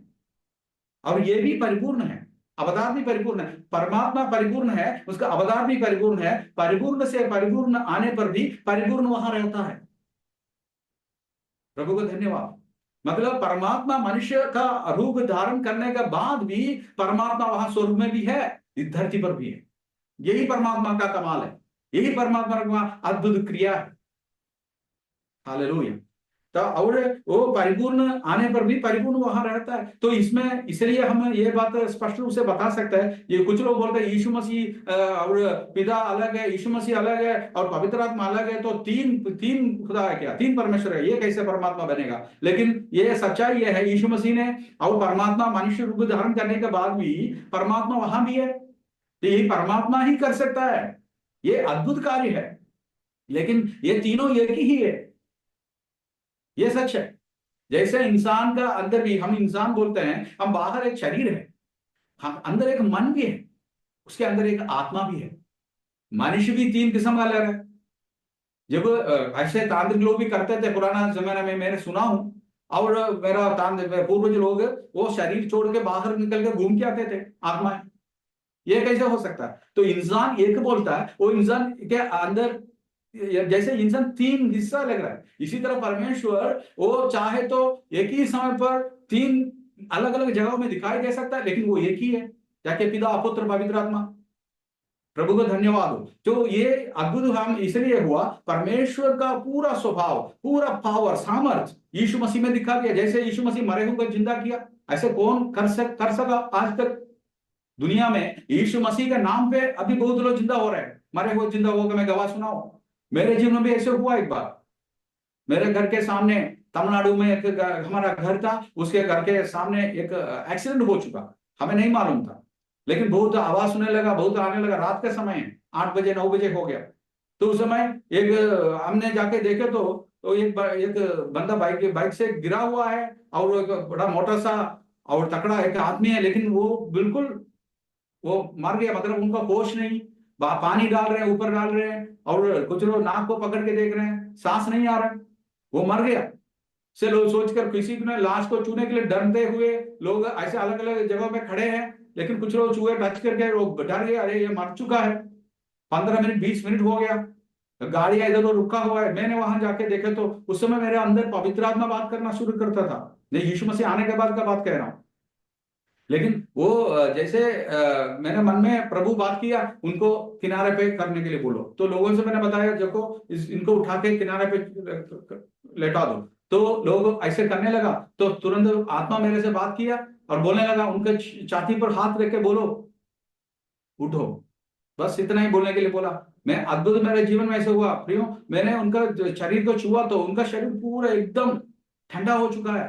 और ये भी परिपूर्ण है, अवतार भी परिपूर्ण है। परमात्मा परिपूर्ण है, उसका अवतार भी परिपूर्ण है। परिपूर्ण से परिपूर्ण आने पर भी परिपूर्ण वहां रहता है। प्रभु को धन्यवाद। मतलब परमात्मा मनुष्य का रूप धारण करने के बाद भी परमात्मा वहां स्वर्ग में भी है, इस धरती पर भी है। यही परमात्मा का कमाल है, यही परमात्मा का अद्भुत क्रिया है। हालेलुया। तो और वो परिपूर्ण आने पर भी परिपूर्ण वहां रहता है। तो इसमें इसलिए हम ये बात स्पष्ट रूप से बता सकते हैं। ये कुछ लोग बोलते हैं यीशु मसीह और पिता अलग है, यीशु मसीह अलग है और पवित्र आत्मा अलग है, तो तीन तीन खुदा है क्या, तीन परमेश्वर है, ये कैसे परमात्मा बनेगा? लेकिन ये सच्चाई ये है, यीशु मसीह ने और परमात्मा मनुष्य रूप धारण करने के बाद भी परमात्मा वहां भी है। तो ये परमात्मा ही कर सकता है, ये अद्भुत कार्य है। लेकिन ये तीनों एक ही है, ये सच है। जैसे इंसान का अंदर भी, हम इंसान बोलते हैं, हम बाहर एक शरीर है, हम अंदर एक मन भी है, उसके अंदर एक आत्मा भी है। मनुष्य भी तीन किस्म का अलग है। जब ऐसे तांत्रिक लोग भी करते थे पुराना जमाने में, मैंने सुना हूं। और मेरा तांत्रिक पूर्वज लोग वो शरीर छोड़ के बाहर निकल के घूम के आते थे आत्माएं। ये कैसे हो सकता है? तो इंसान एक बोलता है, वो इंसान के अंदर जैसे इंसान तीन हिस्सा लग रहा है, इसी तरह परमेश्वर वो चाहे तो एक ही समय पर तीन अलग अलग जगहों में दिखाई दे सकता है, लेकिन वो एक ही है, जाके पिता पुत्र पवित्र आत्मा। प्रभु को धन्यवाद हो। तो ये अद्भुत हम इसलिए हुआ, परमेश्वर का पूरा स्वभाव, पूरा पावर, सामर्थ यीशु मसीह में दिखा दिया। जैसे यीशु मसीह मरे हुए को जिंदा किया, ऐसे कौन कर सका आज तक दुनिया में? यीशु मसीह के नाम पे अभी बहुत लोग जिंदा हो रहे हैं, मरे हुए जिंदा होकर मैं गवाह सुनाऊं। मेरे जीवन में भी ऐसे हुआ। एक बार मेरे घर के सामने तमिलनाडु में एक हमारा घर था, उसके घर के सामने एक एक्सीडेंट हो चुका, हमें नहीं मालूम था, लेकिन बहुत आवाज सुनने लगा, बहुत आने लगा, रात के समय है, 8 बजे 9 बजे हो गया। तो उस समय एक हमने जाके देखे तो एक बंदा बाइक बाइक से गिरा हुआ है, और एक बड़ा मोटा सा और तकड़ा एक आदमी है, लेकिन वो बिल्कुल वो मर गया, मतलब उनका होश नहीं। पानी डाल रहे हैं, ऊपर डाल रहे हैं, और कुछ लोग नाक को पकड़ के देख रहे हैं, सांस नहीं आ रहा है, वो मर गया। से लोग सोचकर किसी ने लाश को छूने के लिए डरते हुए लोग ऐसे अलग अलग जगहों में खड़े हैं, लेकिन कुछ लोग चूहे टच करके लोग डर गए, अरे ये मर चुका है। 15 मिनट 20 मिनट हो गया, गाड़ी इधर उधर रुका हुआ है। मैंने वहां जाके देखे तो उस समय मेरे अंदर पवित्र आत्मा बात करना शुरू करता था, ये यीशु मसीह आने के बाद का बात कह रहा हूं। लेकिन वो जैसे मैंने मन में प्रभु बात किया, उनको किनारे पे करने के लिए बोलो, तो लोगों से मैंने बताया देखो इनको उठा के किनारे पे लेटा दो, तो लोग ऐसे करने लगा। तो तुरंत आत्मा मेरे से बात किया और बोलने लगा, उनके छाती पर हाथ रख के बोलो उठो। बस इतना ही बोलने के लिए बोला। मैं अद्भुत मेरे जीवन में ऐसे हुआ प्रियो, मैंने उनका शरीर को छुआ तो उनका शरीर पूरा एकदम ठंडा हो चुका है,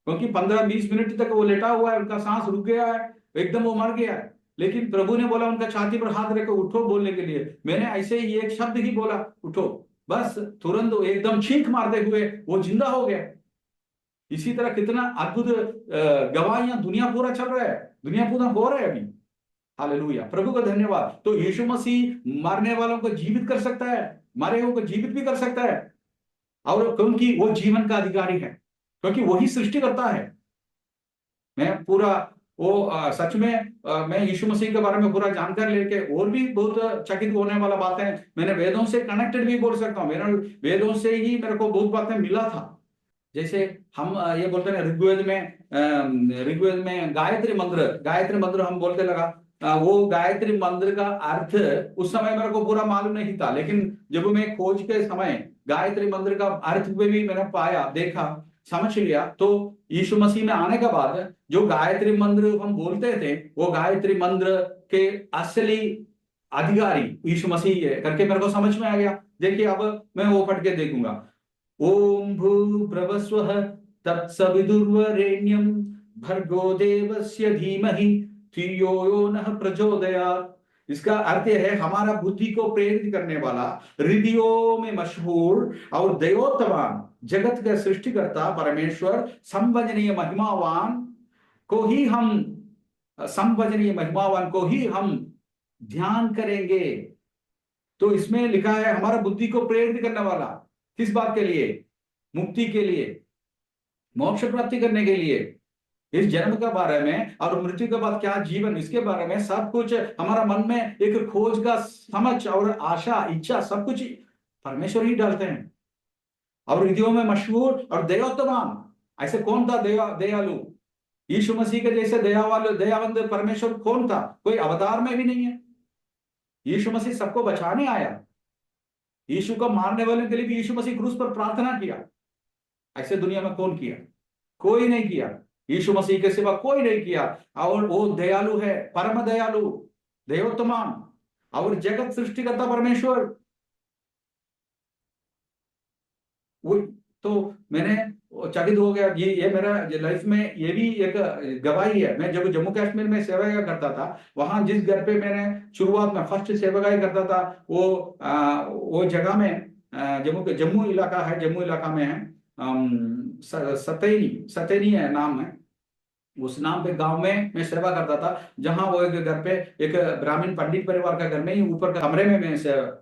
क्योंकि 15-20 मिनट तक वो लेटा हुआ है, उनका सांस रुक गया है, एकदम वो मर गया है। लेकिन प्रभु ने बोला उनका छाती पर हाथ रखकर उठो बोलने के लिए, मैंने ऐसे ही एक शब्द ही बोला उठो, बस तुरंत वो एकदम चीख मारते हुए वो जिंदा हो गया। इसी तरह कितना अद्भुत गवाहियां दुनिया पूरा चल रहा है, दुनिया पूरा हो रहा है अभी। हालेलुया, प्रभु का धन्यवाद। तो यीशु मसीह मरने वालों को जीवित कर सकता है, मरे हुए को जीवित भी कर सकता है, और क्योंकि वो जीवन का अधिकारी है, क्योंकि वही सृष्टि करता है। मैं पूरा वो सच में मैं यीशु मसीह के बारे में पूरा जानकारी लेके और भी बहुत चकित होने वाला बातें, मैंने वेदों से कनेक्टेड भी बोल सकता हूँ, मेरे वेदों से ही मेरे को बहुत बातें मिला था। जैसे हम ये बोलते हैं ऋग्वेद में गायत्री मंत्र हम बोलते लगा। वो गायत्री मंत्र का अर्थ उस समय मेरे को पूरा मालूम नहीं था, लेकिन जब मैं खोज के समय गायत्री मंत्र का अर्थ भी मैंने पाया, देखा, समझ लिया, तो यीशु मसीह में आने के बाद जो गायत्री मंत्र हम बोलते थे, वो गायत्री मंत्र के असली अधिकारी यीशु मसीह है करके मेरे को समझ में आ गया। देखिए अब मैं वो पढ़ के देखूंगा। ओम भूर्भुवस्वः तत्सवितुर्वरेण्यं भर्गो देवस्य धीमहि धियो यो नः प्रचोदयात्। इसका अर्थ है हमारा बुद्धि को प्रेरित करने वाला, हृदयों में मशहूर और दयोतवान जगत का सृष्टिकर्ता परमेश्वर संवजनीय महिमावान को ही हम ध्यान करेंगे। तो इसमें लिखा है हमारा बुद्धि को प्रेरित करने वाला, किस बात के लिए? मुक्ति के लिए, मोक्ष प्राप्ति करने के लिए, इस जन्म के बारे में और मृत्यु के बाद क्या जीवन, इसके बारे में सब कुछ हमारा मन में एक खोज का समझ और आशा इच्छा सब कुछ परमेश्वर ही डालते हैं। और हृदयों में मशहूर और दयावान, ऐसे कौन था दयालु? यीशु मसीह के जैसे दयावंत परमेश्वर कौन था? कोई अवतार में भी नहीं है। यीशु मसीह सबको बचाने आया। यीशु को मारने वाले के लिए भी यीशु मसीह क्रूस पर प्रार्थना किया। ऐसे दुनिया में कौन किया? कोई नहीं किया, यीशु मसीह के सिवा कोई नहीं किया। और वो दयालु है, परम दयालु, दयोत्तमान और जगत सृष्टिकर्ता परमेश्वर। वो तो मैंने चकित हो गया। ये मेरा लाइफ में ये भी एक गवाही है। मैं जब जम्मू कश्मीर में सेवा करता था, वहां जिस घर पे मैंने शुरुआत में फर्स्ट सेवागाई करता था, वो जगह में जम्मू इलाका है, जम्मू इलाका में है, सतैनी है नाम है। उस नाम पे गांव में मैं सेवा करता था, जहां वो एक घर पे एक ब्राह्मण पंडित परिवार का घर में ही ऊपर का कमरे में मैं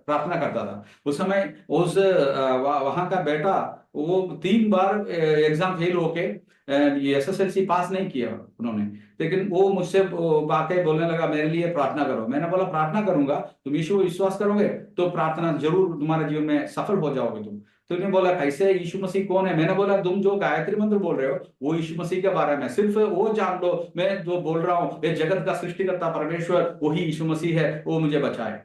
प्रार्थना करता था। उस समय उस वहां का बेटा वो 3 बार एग्जाम फेल होके ये SSLC पास नहीं किया उन्होंने, लेकिन वो मुझसे आके बोलने लगा मेरे लिए प्रार्थना करो। मैंने बोला प्रार्थना करूंगा, तुम यीशु को विश्वास करोगे तो प्रार्थना जरूर तुम्हारे जीवन में सफल हो जाओगे तुम। तो उन्होंने बोला कैसे, यीशु मसीह कौन है? मैंने बोला तुम जो गायत्री मंत्र बोल रहे हो वो यीशु मसीह के बारे में, सिर्फ वो जान लो, मैं जो बोल रहा हूँ ये जगत का सृष्टिकर्ता परमेश्वर वही यीशु मसीह है, वो मुझे बचाए।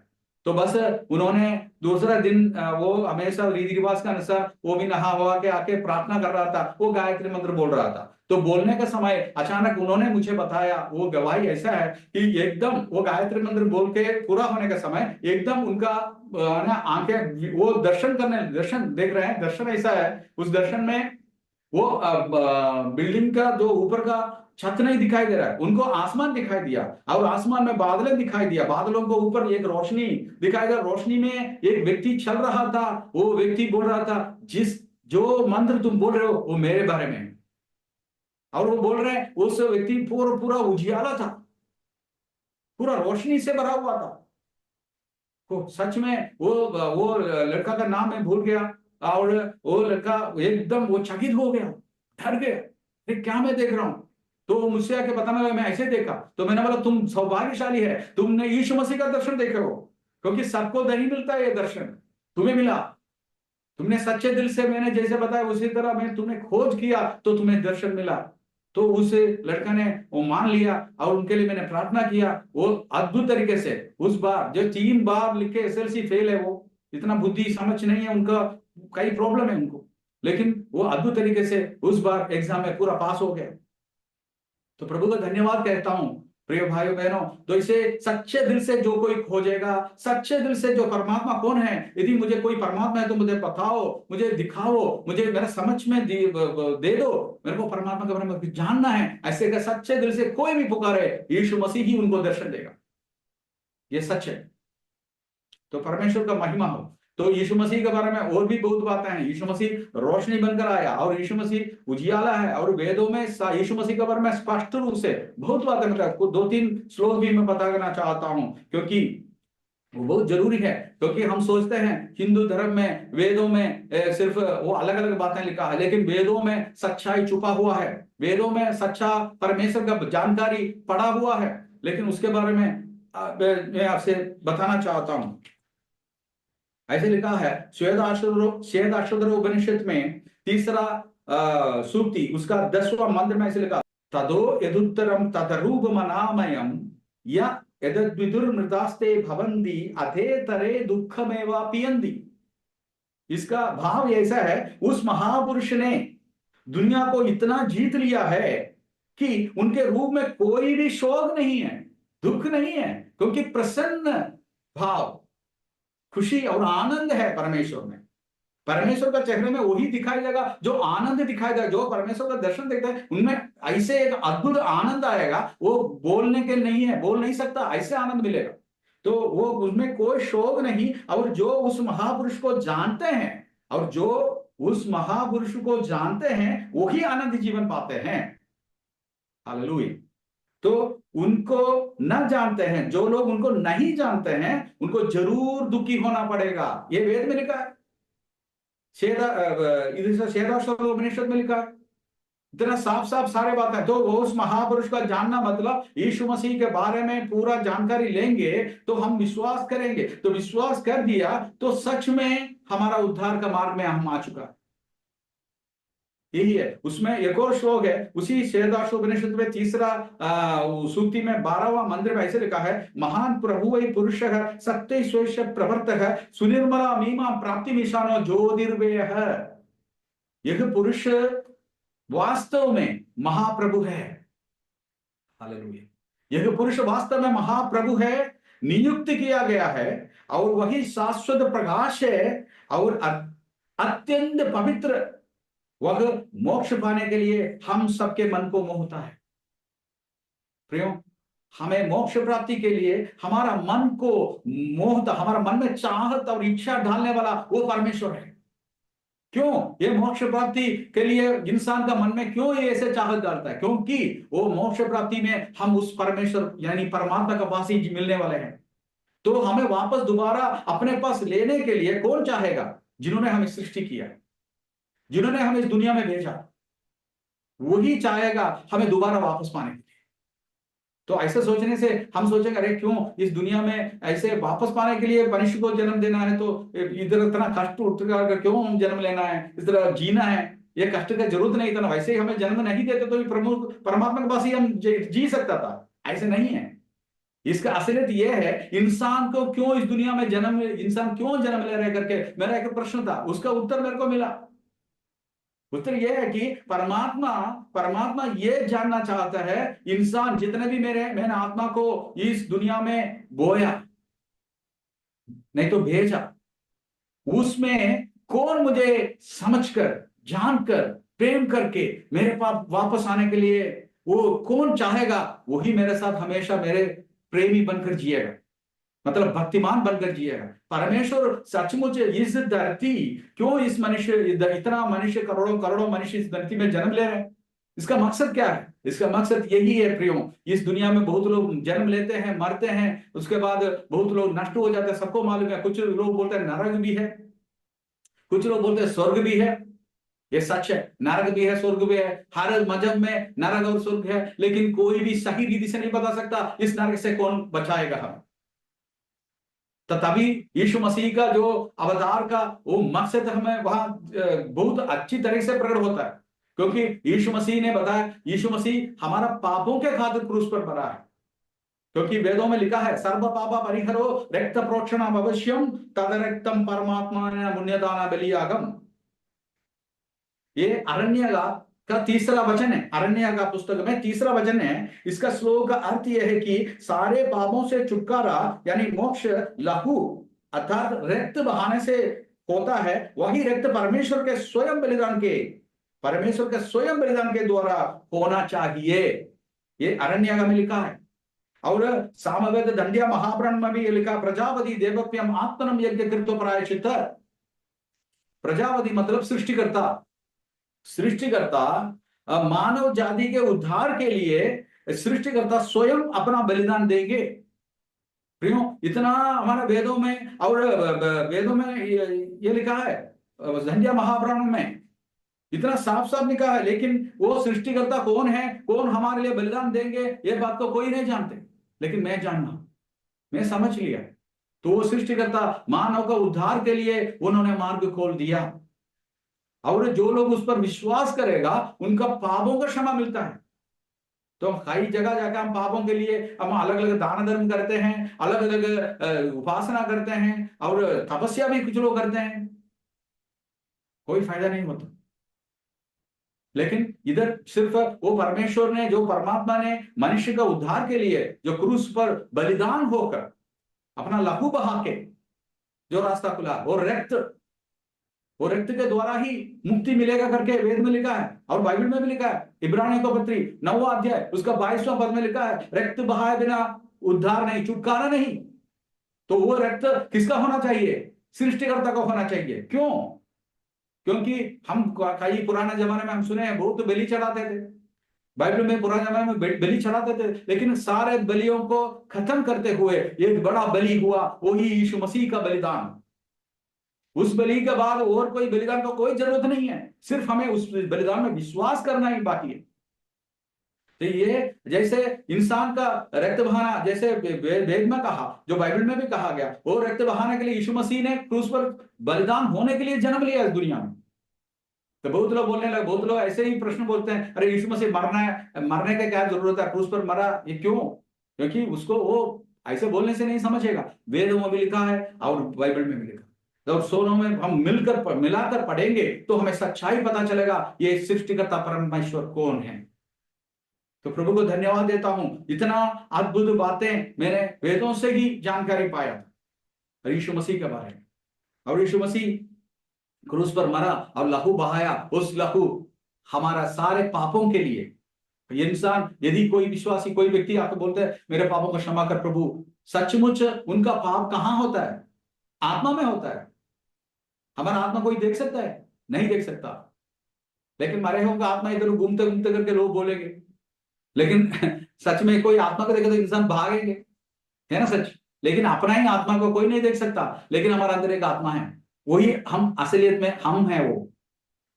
तो बस उन्होंने दूसरा दिन वो हमेशा रीति रिवाज के अनुसार वो भी नहा हुआ के आके प्रार्थना कर रहा था, वो गायत्री मंत्र बोल रहा था। तो बोलने के समय अचानक उन्होंने मुझे बताया, वो गवाही ऐसा है कि एकदम वो गायत्री मंत्र बोल के पूरा होने का समय एकदम उनका आंखें वो दर्शन देख रहे हैं। दर्शन ऐसा है, उस दर्शन में वो बिल्डिंग का जो ऊपर का छत नहीं दिखाई दे रहा है, उनको आसमान दिखाई दिया, और आसमान में बादलें दिखाई दिया, बादलों को ऊपर एक रोशनी दिखाई दिया, रोशनी में एक व्यक्ति चल रहा था। वो व्यक्ति बोल रहा था, जिस जो मंत्र तुम बोल रहे हो वो मेरे बारे में है। और वो बोल रहे हैं उस व्यक्ति पूरा पूरा उजियाला था, पूरा रोशनी से भरा हुआ था। तो सच में वो लड़का का नाम मैं भूल गया, और वो लड़का एकदम वो चकित हो गया, डर गया, ये क्या मैं देख रहा हूं। तो वो मुझसे आके बताने लगा, मैं ऐसे देखा। तो मैंने बोला, तुम सौभाग्यशाली है, तुमने यीशु मसीह का दर्शन देखे हो, क्योंकि सबको नहीं मिलता ये दर्शन, तुम्हें मिला। तुमने सच्चे दिल से, मैंने जैसे बताया उसी तरह मैं तुमने खोज किया तो तुम्हें दर्शन मिला। तो उस लड़का ने वो मान लिया, और उनके लिए मैंने प्रार्थना किया। वो अद्भुत तरीके से उस बार जो 3 बार लिख के एसएलसी फेल है, वो इतना बुद्धि समझ नहीं है उनका, कई प्रॉब्लम है उनको, लेकिन वो अद्भुत तरीके से उस बार एग्जाम में पूरा पास हो गया। तो प्रभु का धन्यवाद कहता हूं। प्रिय भाइयों बहनों, तो इसे सच्चे दिल से जो कोई खोजेगा, सच्चे दिल से जो परमात्मा कौन है, यदि मुझे कोई परमात्मा है तो मुझे बताओ, मुझे दिखाओ, मुझे मेरे समझ में दे दो, मेरे को परमात्मा के बारे में जानना है, ऐसे का सच्चे दिल से कोई भी पुकारे, यीशु मसीह ही उनको दर्शन देगा। ये सच है। तो परमेश्वर का महिमा हो। तो यीशु मसीह के बारे में और भी बहुत बातें हैं। यीशु मसीह रोशनी बनकर आया, और यीशु मसीह उजियाला है, और वेदों में यीशु मसीह के बारे में स्पष्ट रूप से बहुत बातें, मतलब 2-3 श्लोक भी मैं बता करना चाहता हूं, क्योंकि वो बहुत जरूरी है। क्योंकि हम सोचते हैं हिंदू धर्म में, वेदों में सिर्फ वो अलग अलग बातें लिखा है, लेकिन वेदों में सच्चाई छुपा हुआ है, वेदों में सच्चा परमेश्वर का जानकारी पड़ा हुआ है। लेकिन उसके बारे में मैं आपसे बताना चाहता हूं। ऐसे लिखा है श्वेताक्षर उपनिषद में, तीसरा सूक्ति, उसका 10वां मंत्र में ऐसे लिखा, तदो यदुत्तरम तदरूप मनामयम या यदद्विदुर्मृतास्ते भवन्ति अथेतरे दुःखमेवा पियन्ति। इसका भाव ऐसा है, उस महापुरुष ने दुनिया को इतना जीत लिया है कि उनके रूप में कोई भी शोक नहीं है, दुख नहीं है, क्योंकि प्रसन्न भाव, खुशी और आनंद है परमेश्वर में। परमेश्वर का चेहरे में वही दिखाई देगा जो आनंद दिखाई देगा। जो परमेश्वर का दर्शन देखता है उनमें ऐसे एक अद्भुत आनंद आएगा, वो बोलने के नहीं है, बोल नहीं सकता, ऐसे आनंद मिलेगा। तो वो उसमें कोई शोक नहीं। और जो उस महापुरुष को जानते हैं, और जो उस महापुरुष को जानते हैं वही आनंद जीवन पाते हैं। हालेलुया। तो उनको न जानते हैं, जो लोग उनको नहीं जानते हैं, उनको जरूर दुखी होना पड़ेगा। ये वेद में लिखा है, उपनिषद में लिखा है, इतना साफ साफ सारे बात है। तो वो उस महापुरुष का जानना मतलब यीशु मसीह के बारे में पूरा जानकारी लेंगे तो हम विश्वास करेंगे। तो विश्वास कर दिया तो सच में हमारा उद्धार का मार्ग में हम आ चुका है। यही है। उसमें एक और श्लोक है, उसी श्वेताक्षरोपनिषद में तीसरा सूक्ति में 12वां मंत्र में ऐसे लिखा है, महान प्रभु वही पुरुष सत्य स्वेश प्रवर्तक सुनिर्मला मीमा प्राप्ति मिशानो ज्योतिर्वेय। यह पुरुष वास्तव में महाप्रभु है। हालेलुया। यह पुरुष वास्तव में महाप्रभु है, नियुक्त किया गया है, और वही शाश्वत प्रकाश है, और अत्यंत पवित्र, वह मोक्ष पाने के लिए हम सबके मन को मोहता है। प्रियो, हमें मोक्ष प्राप्ति के लिए हमारा मन को मोहता, हमारा मन में चाहत और इच्छा डालने वाला वो परमेश्वर है। क्यों ये मोक्ष प्राप्ति के लिए इंसान का मन में क्यों ये ऐसे चाहत डालता है? क्योंकि वो मोक्ष प्राप्ति में हम उस परमेश्वर यानी परमात्मा का पास ही मिलने वाले हैं। तो हमें वापस दोबारा अपने पास लेने के लिए कौन चाहेगा? जिन्होंने हमें सृष्टि किया, जिन्होंने हमें इस दुनिया में भेजा, वही चाहेगा हमें दोबारा वापस पाने के लिए। तो ऐसे सोचने से हम सोचेंगे, अरे क्यों इस दुनिया में ऐसे वापस पाने के लिए मनुष्य को जन्म देना है, तो इधर इतना कष्ट उठकर क्यों हम जन्म लेना है, इस तरह जीना है, ये कष्ट का जरूरत नहीं था ना। वैसे ही हमें जन्म नहीं देते तो प्रमुख परमात्मा के पास ही हम जी सकता था। ऐसे नहीं है। इसका असलियत यह है, इंसान को क्यों इस दुनिया में जन्म, इंसान क्यों जन्म ले रहे करके मेरा एक प्रश्न था, उसका उत्तर मेरे को मिला। उत्तर यह है कि परमात्मा परमात्मा यह जानना चाहता है, इंसान जितने भी मैंने आत्मा को इस दुनिया में बोया नहीं तो भेजा, उसमें कौन मुझे समझकर, जानकर प्रेम करके मेरे पास वापस आने के लिए, वो कौन चाहेगा? वही मेरे साथ हमेशा मेरे प्रेमी बनकर जिएगा, मतलब भक्तिमान बनकर जिएगा। परमेश्वर सचमुच इस धरती, क्यों इस मनुष्य, इतना मनुष्य, करोड़ों करोड़ों मनुष्य इस धरती में जन्म ले रहे हैं? इसका मकसद क्या है? इसका मकसद यही है प्रियो, इस दुनिया में बहुत लोग जन्म लेते हैं, मरते हैं, उसके बाद बहुत लोग नष्ट हो जाते हैं, सबको मालूम है। कुछ लोग बोलते हैं नरक भी है, कुछ लोग बोलते हैं स्वर्ग भी है। ये सच है, नरक भी है, स्वर्ग भी है। हर मजहब में नरक और स्वर्ग है, लेकिन कोई भी सही विधि से नहीं बता सकता इस नरक से कौन बचाएगा हमें। तो तभी यीशु मसीह का जो अवतार का वो मकसद हमें वहां बहुत अच्छी तरह से प्रकट होता है, क्योंकि यीशु मसीह ने बताया, यीशु मसीह हमारा पापों के खातिर क्रूस पर मरा है। क्योंकि वेदों में लिखा है, सर्व पापा परिहरो रक्त प्रोक्षण अवश्यम तद रक्तम परमात्मा पुण्यदान बलियागम। ये अरण्य का तीसरा वचन है, अरण्य का पुस्तक में तीसरा वचन है। इसका श्लोक का अर्थ यह है कि सारे पापों से छुटकारा यानी मोक्ष लहू अर्थात रक्त बहाने से होता है। वही रक्त परमेश्वर के स्वयं बलिदान के, परमेश्वर के स्वयं बलिदान के द्वारा होना चाहिए। ये अरण्य में लिखा है। और सामवेद दंडिया महाप्रण में भी लिखा, प्रजापति देवप्यम आत्मनम यज्ञ कृतो प्रायश्चित। प्रजापति मतलब सृष्टिकर्ता, सृष्टिकर्ता मानव जाति के उद्धार के लिए सृष्टिकर्ता स्वयं अपना बलिदान देंगे। प्रियो, इतना हमारे वेदों में, और वेदों में ये लिखा है, संध्या महापुराण में इतना साफ साफ लिखा है। लेकिन वो सृष्टिकर्ता कौन है, कौन हमारे लिए बलिदान देंगे, ये बात तो कोई नहीं जानते, लेकिन मैं जानना, मैं समझ लिया। तो वो सृष्टिकर्ता मानव का उद्धार के लिए उन्होंने मार्ग खोल दिया, और जो लोग उस पर विश्वास करेगा उनका पापों का क्षमा मिलता है। तो कई जगह जाकर हम पापों के लिए हम अलग अलग दान धर्म करते हैं, अलग अलग उपासना करते हैं, और तपस्या भी कुछ लोग करते हैं, कोई फायदा नहीं होता। लेकिन इधर सिर्फ वो परमेश्वर ने, जो परमात्मा ने मनुष्य का उद्धार के लिए जो क्रूस पर बलिदान होकर अपना लहू बहा के जो रास्ता खुला, वो रक्त के द्वारा ही मुक्ति मिलेगा करके वेद में लिखा है, और बाइबल में भी लिखा है। इब्रानियों का पत्री 9वां अध्याय उसका 22वां पद में लिखा है, रक्त बहाए बिना उद्धार नहीं, छुटकारा नहीं। तो वो रक्त किसका होना चाहिए? सृष्टिकर्ता का होना चाहिए। क्यों? क्योंकि हम कई पुराने जमाने में हम सुने हैं बहुत बलि चढ़ाते थे, बाइबल में पुराने जमाने में बलि चढ़ाते थे, लेकिन सारे बलियों को खत्म करते हुए एक बड़ा बलि हुआ, वही यीशु मसीह का बलिदान। उस बलि के बाद और कोई बलिदान का कोई जरूरत नहीं है, सिर्फ हमें उस बलिदान में विश्वास करना ही बाकी है। तो ये जैसे इंसान का रक्त बहाना, जैसे वेद में कहा, जो बाइबल में भी कहा गया, वो रक्त बहाने के लिए यीशु मसीह ने क्रूस पर बलिदान होने के लिए जन्म लिया इस दुनिया में। तो बहुत लोग बोलने लगे, बहुत लोग ऐसे ही प्रश्न बोलते हैं, अरे यीशु मसीह मरना है, मरने का क्या जरूरत है, क्रूस पर मरा, ये क्यों? क्योंकि उसको वो ऐसे बोलने से नहीं समझेगा, वेदों में भी लिखा है और बाइबल में भी लिखा। तो सोनों में हम मिलाकर पढ़ेंगे तो हमें सच्चाई पता चलेगा, ये सृष्टिकर्ता परमेश्वर कौन है। तो प्रभु को धन्यवाद देता हूं, इतना अद्भुत बातें मैंने वेदों से ही जानकारी पाया था यीशु मसीह के बारे में। और यीशु मसीह क्रूस पर मरा और लहू बहाया, उस लहू हमारा सारे पापों के लिए। ये इंसान, यदि कोई विश्वासी, कोई व्यक्ति आकर बोलते हैं मेरे पापों को क्षमा कर प्रभु, सचमुच उनका पाप कहां होता है? आत्मा में होता है। हमारा आत्मा कोई देख सकता है? नहीं देख सकता। लेकिन मरे हुए का आत्मा इधर घूमते घूमते करके लोग बोलेंगे, लेकिन सच में कोई आत्मा को देखे तो इंसान भागेंगे, है ना सच? लेकिन अपना ही आत्मा को कोई नहीं देख सकता, लेकिन हमारा अंदर एक आत्मा है, वही हम असलियत में हम है। वो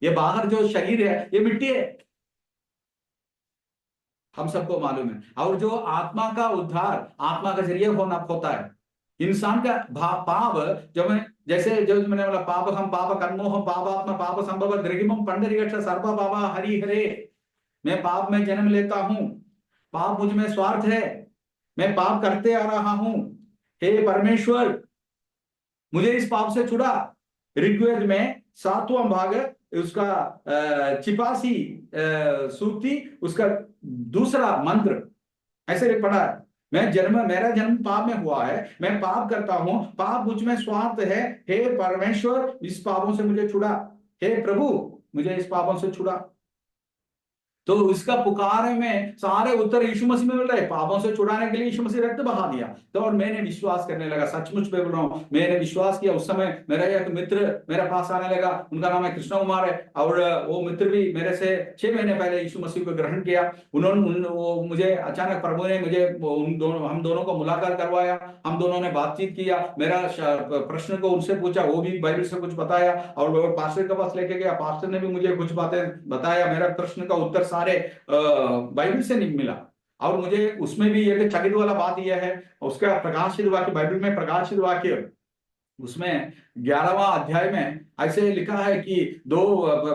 ये बाहर जो शरीर है ये मिट्टी है, हम सबको मालूम है। और जो आत्मा का उद्धार आत्मा का जरिए होता है। इंसान का पाप जो मैं, जैसे जो मैंने बोला, पाप हम पाप कर्मोह पापात्मा पाप संभव द्रगिमम पंडरीगच्छ सर्प पापा हरि हरे। मैं पाप में जन्म लेता हूं, पाप मुझ में स्वार्थ है, मैं पाप करते आ रहा हूं, हे परमेश्वर मुझे इस पाप से छुड़ा। ऋग्वेद में 7वां भाग उसका 86 सूक्ति उसका दूसरा मंत्र ऐसे पढ़ा है, मेरा जन्म पाप में हुआ है, मैं पाप करता हूं, पाप मुझ में स्वार्थ है, हे परमेश्वर इस पापों से मुझे छुड़ा। हे प्रभु मुझे इस पापों से छुड़ा। तो इसका पुकार में सारे उत्तर यीशु मसीह में मिल रहे, पापों से छुड़ाने के लिए यीशु मसीह रक्त बहा दिया। तो और मैंने विश्वास करने लगा, सचमुच में बोल रहा हूँ, मैंने विश्वास किया। उस समय मेरा एक मित्र मेरे पास आने लगा, उनका नाम है कृष्ण कुमार है, और वो मित्र भी मेरे से 6 महीने पहले यीशु मसीह को ग्रहण किया। वो मुझे अचानक प्रभु ने मुझे हम दोनों को मुलाकात करवाया, हम दोनों ने बातचीत किया, मेरा प्रश्न को उनसे पूछा, वो भी बाइबल से कुछ बताया, और वो पास्टर के पास लेके गया, पास्टर ने भी मुझे कुछ बातें बताया, मेरा प्रश्न का उत्तर सारे बाइबल से नहीं मिला। और मुझे उसमें भी एक चकित वाला बात यह है, उसका प्रकाशित वाक्य, बाइबल में प्रकाशित वाक्य, उसमें 11वां अध्याय में ऐसे लिखा है कि 2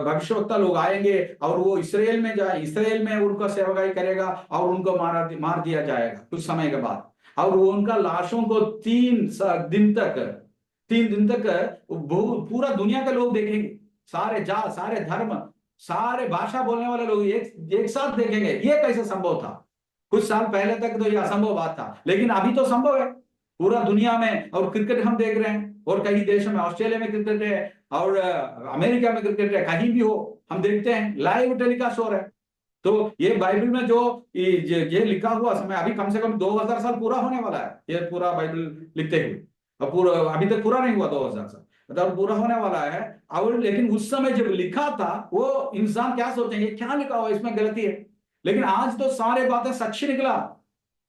भविष्यवक्ता लोग आएंगे और वो इसराइल में जाए, इसराइल में उनका सेवकाई करेगा और उनको मार दिया जाएगा कुछ समय के बाद। और वो उनका लाशों को 3 दिन तक पूरा दुनिया के लोग देखेंगे, सारे जात, सारे धर्म, सारे भाषा बोलने वाले लोग एक साथ देखेंगे। ये कैसे संभव था? कुछ साल पहले तक तो ये असंभव बात था, लेकिन अभी तो संभव है पूरा दुनिया में। और क्रिकेट हम देख रहे हैं, और कई देशों में, ऑस्ट्रेलिया में क्रिकेट है, और अमेरिका में क्रिकेट है, कहीं भी हो हम देखते हैं, लाइव टेलीकास्ट हो रहा है। तो ये बाइबल में जो ये लिखा हुआ समय, अभी कम से कम 2000 साल पूरा होने वाला है, ये पूरा बाइबल लिखते हुए, और पूरा अभी तक पूरा नहीं हुआ 2000 साल, मतलब पूरा होने वाला है। और लेकिन उस समय जब लिखा था, वो इंसान क्या सोचेंगे, क्या लिखा हुआ इसमें गलती है। लेकिन आज तो सारे बातें सच निकला।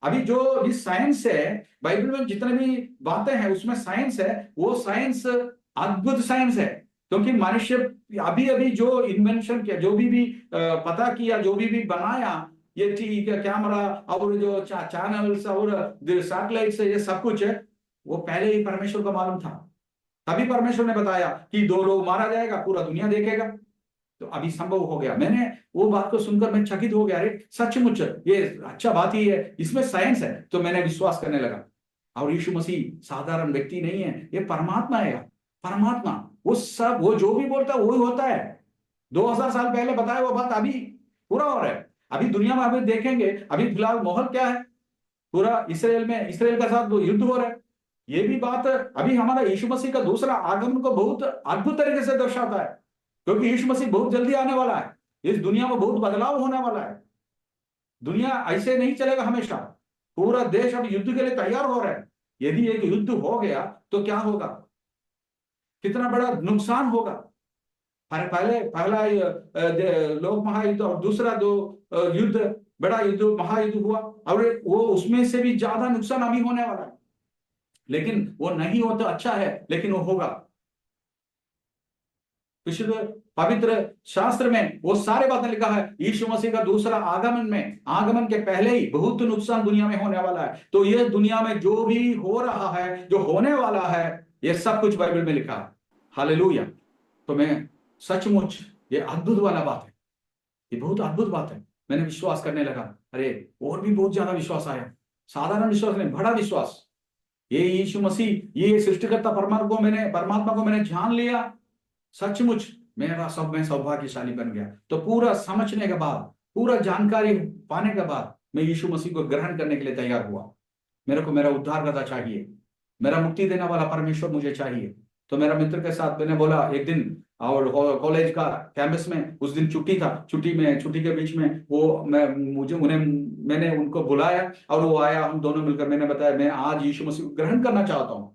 अभी जो भी साइंस है, बाइबल में जितने भी बातें हैं उसमें साइंस है, वो साइंस अद्भुत साइंस है। क्योंकि मनुष्य अभी अभी जो इन्वेंशन किया, जो भी पता किया, जो भी बनाया, ये ठीक है, कैमरा और जो चैनल्स और सैटेलाइट्स, ये सब कुछ है, वो पहले ही परमेश्वर को मालूम था। तभी परमेश्वर ने बताया कि 2 लोग मारा जाएगा, पूरा दुनिया देखेगा। तो अभी संभव हो गया। मैंने वो बात को सुनकर मैं चकित हो गया, अरे सचमुच ये अच्छा बात ही है, इसमें साइंस है। तो मैंने विश्वास करने लगा। और यीशु मसीह साधारण व्यक्ति नहीं है, ये परमात्मा है। परमात्मा वो जो भी बोलता है वही होता है। 2000 साल पहले बताया वो बात अभी पूरा हो रहा है। अभी दुनिया में अभी देखेंगे, अभी फिलहाल माहौल क्या है, पूरा इसराइल का साथ युद्ध हो रहा है। ये भी बात अभी हमारा यीशु मसीह का दूसरा आगमन को बहुत अद्भुत तरीके से दर्शाता है। क्योंकि यीशु मसीह बहुत जल्दी आने वाला है, इस दुनिया में बहुत बदलाव होने वाला है। दुनिया ऐसे नहीं चलेगा हमेशा। पूरा देश अब युद्ध के लिए तैयार हो रहा है। यदि एक युद्ध हो गया तो क्या होगा, कितना बड़ा नुकसान होगा। अरे पहला लोक महायुद्ध और दूसरा दो युद्ध, बड़ा युद्ध, महायुद्ध हुआ, और वो उसमें से भी ज्यादा नुकसान अभी होने वाला है। लेकिन वो नहीं हो तो अच्छा है, लेकिन वो होगा। विशुद्ध पवित्र शास्त्र में वो सारे बातें लिखा है। यीशु मसीह का दूसरा आगमन के पहले ही बहुत नुकसान दुनिया में होने वाला है। तो ये दुनिया में जो भी हो रहा है, जो होने वाला है, ये सब कुछ बाइबल में लिखा है। हालेलुया। तो मैं सचमुच, ये अद्भुत वाला बात है, ये बहुत अद्भुत बात है। मैंने विश्वास करने लगा। अरे और भी बहुत ज्यादा विश्वास आया, साधारण विश्वास नहीं, बड़ा विश्वास। ये यीशु मसीह, ये सृष्टिकर्ता परमात्मा को मैंने जान लिया। सचमुच मैं सौभाग्यशाली बन गया। तो पूरा समझने के बाद, पूरा जानकारी पाने के बाद, मैं यीशु मसीह को ग्रहण करने के लिए तैयार हुआ। मेरे को मेरा उद्धारकर्ता चाहिए, मेरा मुक्ति देने वाला परमेश्वर मुझे चाहिए। तो मेरा मित्र के साथ मैंने बोला एक दिन, और कॉलेज का कैंपस में उस दिन छुट्टी था, छुट्टी के बीच में मैंने उनको बुलाया और वो आया। हम दोनों मिलकर, मैंने बताया मैं आज यीशु मसीह को ग्रहण करना चाहता हूँ।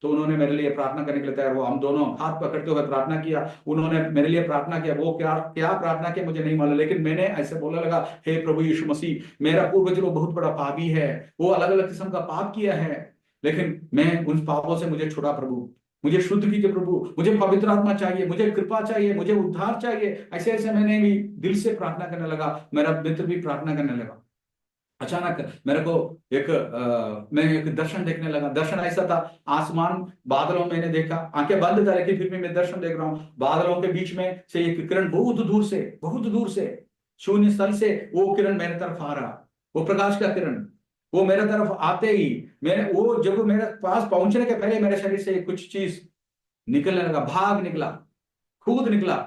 तो उन्होंने मेरे लिए प्रार्थना करने के लिए तैयार हुआ। हम दोनों हाथ पकड़ते हुए प्रार्थना किया। उन्होंने मेरे लिए प्रार्थना किया। वो क्या क्या प्रार्थना किया मुझे नहीं मालूम, लेकिन मैंने ऐसे बोलने लगा, हे प्रभु यीशु मसीह, मेरा पूर्वज लोग बहुत बड़ा पापी है, वो अलग अलग किस्म का पाप किया है, लेकिन मैं उन पापों से मुझे छुड़ा प्रभु, मुझे शुद्ध कीजिए प्रभु, मुझे पवित्र आत्मा चाहिए, मुझे कृपा चाहिए, मुझे उद्धार चाहिए। ऐसे ऐसे मैंने भी दिल से प्रार्थना करने लगा। मेरा मित्र भी प्रार्थना करने लगा। अचानक मेरे को मैं एक दर्शन देखने लगा। दर्शन ऐसा था, आसमान बादलों में मैंने देखा, आंखें बंद था लेकिन फिर भी मैं दर्शन देख रहा हूँ। बादलों के बीच में से एक किरण बहुत दूर से शून्य स्थल से वो किरण मेरे तरफ आ रहा, वो प्रकाश का किरण, वो मेरे तरफ आते ही वो जब मेरे पास पहुंचने के पहले मेरे शरीर से कुछ चीज निकलने लगा, भाग निकला, खुद निकला।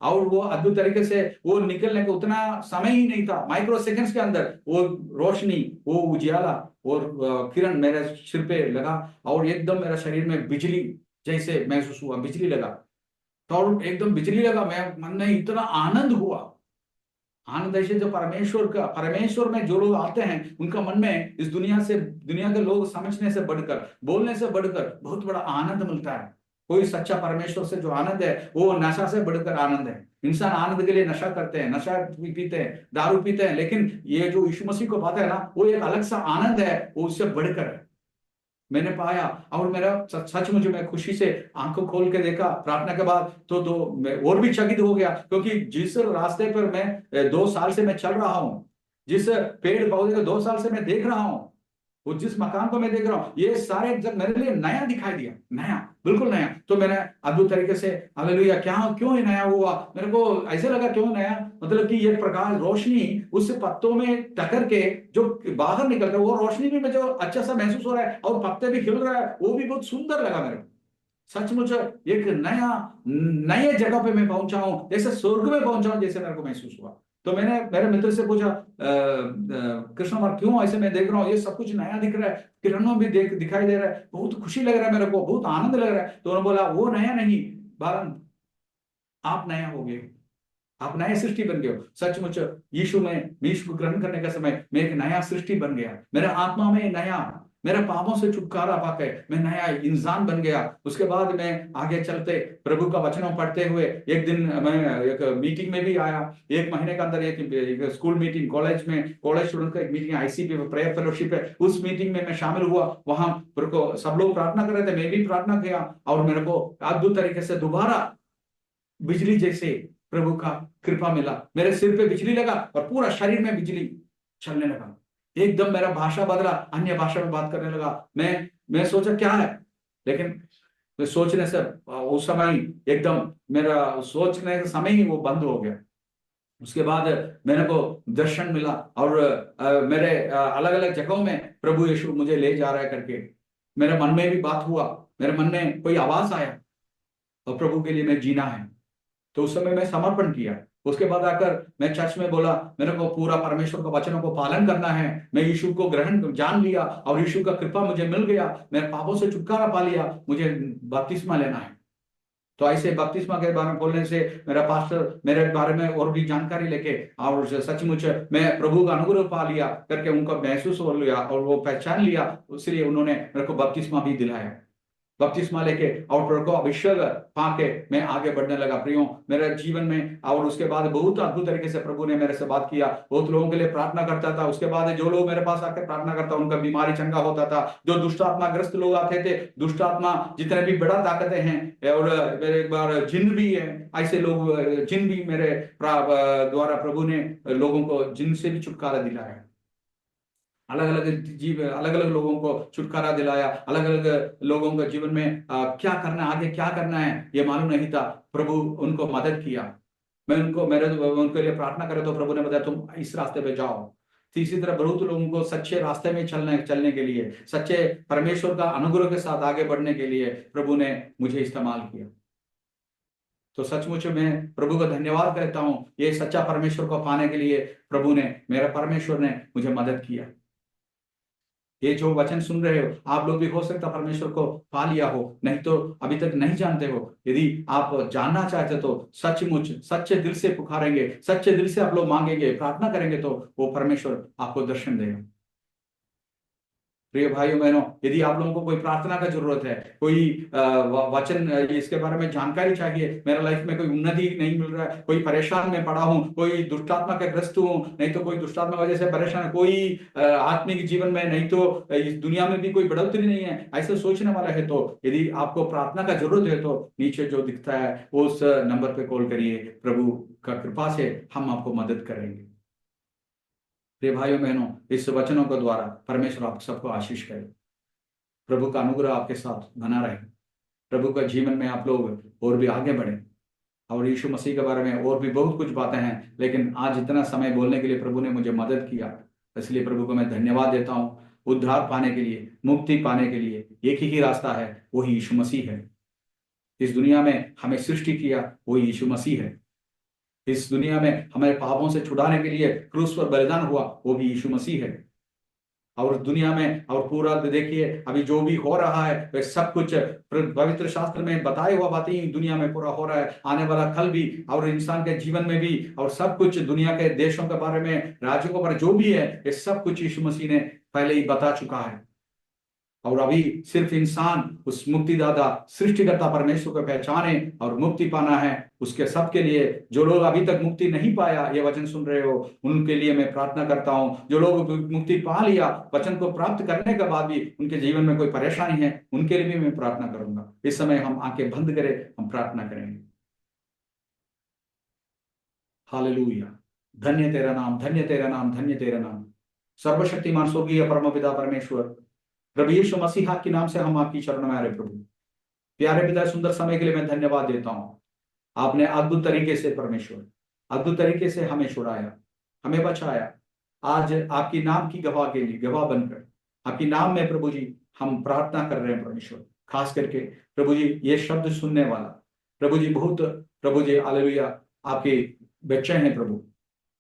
और वो अद्भुत तरीके से वो निकलने का उतना समय ही नहीं था, माइक्रो सेकंड्स के अंदर वो रोशनी, वो उजियाला और किरण मेरे सिर पे लगा, और एकदम मेरा शरीर में बिजली जैसे महसूस हुआ, बिजली लगा। तो और एकदम बिजली लगा, मैं मन में इतना आनंद हुआ। आनंद ऐसे जो परमेश्वर में जो लोग आते हैं उनका मन में इस दुनिया के लोग समझने से बढ़कर, बोलने से बढ़कर बहुत बड़ा आनंद मिलता है। कोई सच्चा परमेश्वर से जो आनंद है वो नशा से बढ़कर आनंद है। इंसान आनंद के लिए नशा करते हैं, नशा पीते हैं, दारू पीते हैं, लेकिन ये जो यीशु मसीह को पाते हैं ना, वो एक अलग सा आनंद है, वो उससे बढ़कर है। मैंने पाया और मेरा सच मुझे, मैं खुशी से आंखों खोल के देखा प्रार्थना के बाद, तो मैं और भी चकित हो गया, क्योंकि जिस रास्ते पर मैं 2 साल से मैं चल रहा हूं, जिस पेड़ पौधे को 2 साल से मैं देख रहा हूं, वो जिस मकान को मैं देख रहा हूँ, ये सारे जब मेरे लिए नया दिखाई दिया, नया, बिल्कुल नया, तो मैंने अद्भुत तरीके से हालेलुया, क्या क्यों ये नया हुआ, मेरे को ऐसे लगा क्यों नया, मतलब कि ये प्रकाश रोशनी उस पत्तों में टकर के जो बाहर निकल रहा है, वो रोशनी भी मुझे अच्छा सा महसूस हो रहा है, और पत्ते भी खिल रहा है, वो भी बहुत सुंदर लगा मेरे को। सचमुच एक नया, नए जगह पे मैं पहुंचा हूं, जैसे स्वर्ग में पहुंचा हूं, जैसे मेरे को महसूस हुआ। तो मैंने मेरे मित्र से पूछा, कृष्ण कुमार क्यों ऐसे मैं देख रहा हूँ, ये सब कुछ नया दिख रहा है, किरणों भी दिखाई दे रहा है, बहुत खुशी लग रहा है मेरे को, बहुत आनंद लग रहा है। तो उन्होंने बोला वो नया नहीं बालन, आप नया हो गए, आप नए सृष्टि बन गए हो। सचमुच यीशु को ग्रहण करने का समय मैं एक नया सृष्टि बन गया, मेरे आत्मा में नया, मेरे पापों से छुटकारा पाके मैं नया इंसान बन गया। उसके बाद मैं आगे चलते प्रभु का वचनों पढ़ते हुए, एक दिन मैं एक मीटिंग में भी आया, 1 महीने के अंदर एक स्कूल मीटिंग, कॉलेज स्टूडेंट का एक मीटिंग, आईसीपी प्रेयर फेलोशिप है, उस मीटिंग में मैं शामिल हुआ। वहां को सब लोग प्रार्थना कर रहे थे, मैं भी प्रार्थना किया, और मेरे को अद्भुत तरीके से दोबारा बिजली जैसे प्रभु का कृपा मिला, मेरे सिर पे बिजली लगा और पूरा शरीर में बिजली चलने लगा, एकदम मेरा भाषा बदला, अन्य भाषा में बात करने लगा। मैं सोचा क्या है, लेकिन मैं सोचने से उस समय एकदम मेरा सोचने का समय ही वो बंद हो गया। उसके बाद मेरे को दर्शन मिला, और मेरे अलग अलग जगहों में प्रभु यीशु मुझे ले जा रहा है करके मेरे मन में भी बात हुआ, मेरे मन में कोई आवाज आया, और प्रभु के लिए मैं जीना है। तो उस समय मैं समर्पण किया। उसके बाद आकर मैं चर्च में बोला, मेरे को पूरा परमेश्वर के वचनों को पालन करना है, मैं यीशु को ग्रहण जान लिया, और यीशु का कृपा मुझे मिल गया, मेरे पापों से छुटकारा पा लिया, मुझे बपतिस्मा लेना है। तो ऐसे बपतिस्मा के बारे में बोलने से मेरा पास्टर मेरे बारे में और भी जानकारी लेके, और सचमुच मैं प्रभु का अनुग्रह पा लिया करके उनका महसूस हो लिया, और वो पहचान लिया, इसलिए उन्होंने मेरे को बपतिस्मा भी दिलाया। बपतिस्मा लेके और प्रभु को अभिषेक पाके मैं आगे बढ़ने लगा प्रियो मेरे जीवन में। और उसके बाद बहुत अद्भुत तरीके से प्रभु ने मेरे से बात किया, बहुत लोगों के लिए प्रार्थना करता था। उसके बाद जो लोग मेरे पास आकर प्रार्थना करता उनका बीमारी चंगा होता था। जो दुष्ट आत्मा ग्रस्त लोग आते थे, दुष्ट आत्मा जितने भी बड़ा ताकतें हैं, और मेरे एक बार जिन भी है, ऐसे लोग जिन भी मेरे द्वारा प्रभु ने लोगों को जिन से भी छुटकारा दिलाया, अलग अलग जीव, अलग अलग लोगों को छुटकारा दिलाया, अलग अलग लोगों के जीवन में क्या करना है, आगे क्या करना है ये मालूम नहीं था। प्रभु उनको मदद किया, मैं उनके लिए प्रार्थना करे तो प्रभु ने बताया तुम इस रास्ते पे जाओ। तो इसी तरह बहुत लोगों को सच्चे रास्ते में चलने के लिए, सच्चे परमेश्वर का अनुग्रह के साथ आगे बढ़ने के लिए प्रभु ने मुझे इस्तेमाल किया। तो सचमुच मैं प्रभु का धन्यवाद करता हूँ, ये सच्चा परमेश्वर को पाने के लिए प्रभु ने, मेरा परमेश्वर ने मुझे मदद किया। ये जो वचन सुन रहे हो आप लोग भी हो सकता परमेश्वर को पा लिया हो, नहीं तो अभी तक नहीं जानते हो। यदि आप जानना चाहते तो सचमुच सच्चे दिल से पुकारेंगे, सच्चे दिल से आप लोग मांगेंगे, प्रार्थना करेंगे, तो वो परमेश्वर आपको दर्शन देगा। प्रिय भाइयों बहनों, यदि आप लोगों को कोई प्रार्थना का जरूरत है, कोई वचन इसके बारे में जानकारी चाहिए, मेरा लाइफ में कोई उन्नति नहीं मिल रहा है, कोई परेशान में पड़ा हूँ, कोई दुष्टात्मा के ग्रस्त हूँ, नहीं तो कोई दुष्टात्मा वजह से परेशान है, कोई आत्मिक जीवन में नहीं तो इस दुनिया में भी कोई बढ़ोतरी नहीं है, ऐसे सोचने वाला है, तो यदि आपको प्रार्थना का जरूरत है तो नीचे जो दिखता है उस नंबर पे कॉल करिए। प्रभु का कृपा से हम आपको मदद करेंगे। प्रिय भाइयों बहनों, इस वचनों के द्वारा परमेश्वर आप सबको आशीष करे, प्रभु का अनुग्रह आपके साथ बना रहे, प्रभु का जीवन में आप लोग और भी आगे बढ़े। और यीशु मसीह के बारे में और भी बहुत कुछ बातें हैं, लेकिन आज इतना समय बोलने के लिए प्रभु ने मुझे मदद किया, इसलिए प्रभु को मैं धन्यवाद देता हूँ। उद्धार पाने के लिए, मुक्ति पाने के लिए एक ही रास्ता है, वही यीशु मसीह है। इस दुनिया में हमें सृष्टि किया वही यीशु मसीह है। इस दुनिया में हमारे पापों से छुड़ाने के लिए क्रूस पर बलिदान हुआ वो भी यीशु मसीह है। और दुनिया में और पूरा देखिए अभी जो भी हो रहा है वह सब कुछ पवित्र शास्त्र में बताए हुआ बातें ही दुनिया में पूरा हो रहा है, आने वाला कल भी और इंसान के जीवन में भी, और सब कुछ दुनिया के देशों के बारे में, राज्यों के बारे में जो भी है, ये सब कुछ यीशु मसीह ने पहले ही बता चुका है। और अभी सिर्फ इंसान उस मुक्तिदाता सृष्टिकर्ता परमेश्वर को पहचाने और मुक्ति पाना है। उसके सबके लिए जो लोग अभी तक मुक्ति नहीं पाया, ये वचन सुन रहे हो, उनके लिए मैं प्रार्थना करता हूं। जो लोग मुक्ति पा लिया वचन को प्राप्त करने के बाद भी उनके जीवन में कोई परेशानी है, उनके लिए भी मैं प्रार्थना करूंगा। इस समय हम आंखें बंद करें, हम प्रार्थना करेंगे। हालेलुया। धन्य तेरा नाम, धन्य तेरा नाम, धन्य तेरा नाम। सर्वशक्तिमान स्वर्गीय परमपिता परमेश्वर, प्रभु यीशु मसीहा के नाम से हम आपकी शरण में आ रहे प्रभु। प्यारे पिता, सुंदर समय के लिए मैं धन्यवाद देता हूं। आपने अद्भुत तरीके से परमेश्वर, अद्भुत तरीके से हमें छुड़ाया, हमें बचाया। आज आपकी नाम की गवाह के लिए गवाह बनकर आपकी नाम में प्रभु जी हम प्रार्थना कर रहे हैं परमेश्वर। खास करके प्रभु जी ये शब्द सुनने वाला प्रभु जी बहुत प्रभु जी हालेलुया आपके बच्चे हैं प्रभु,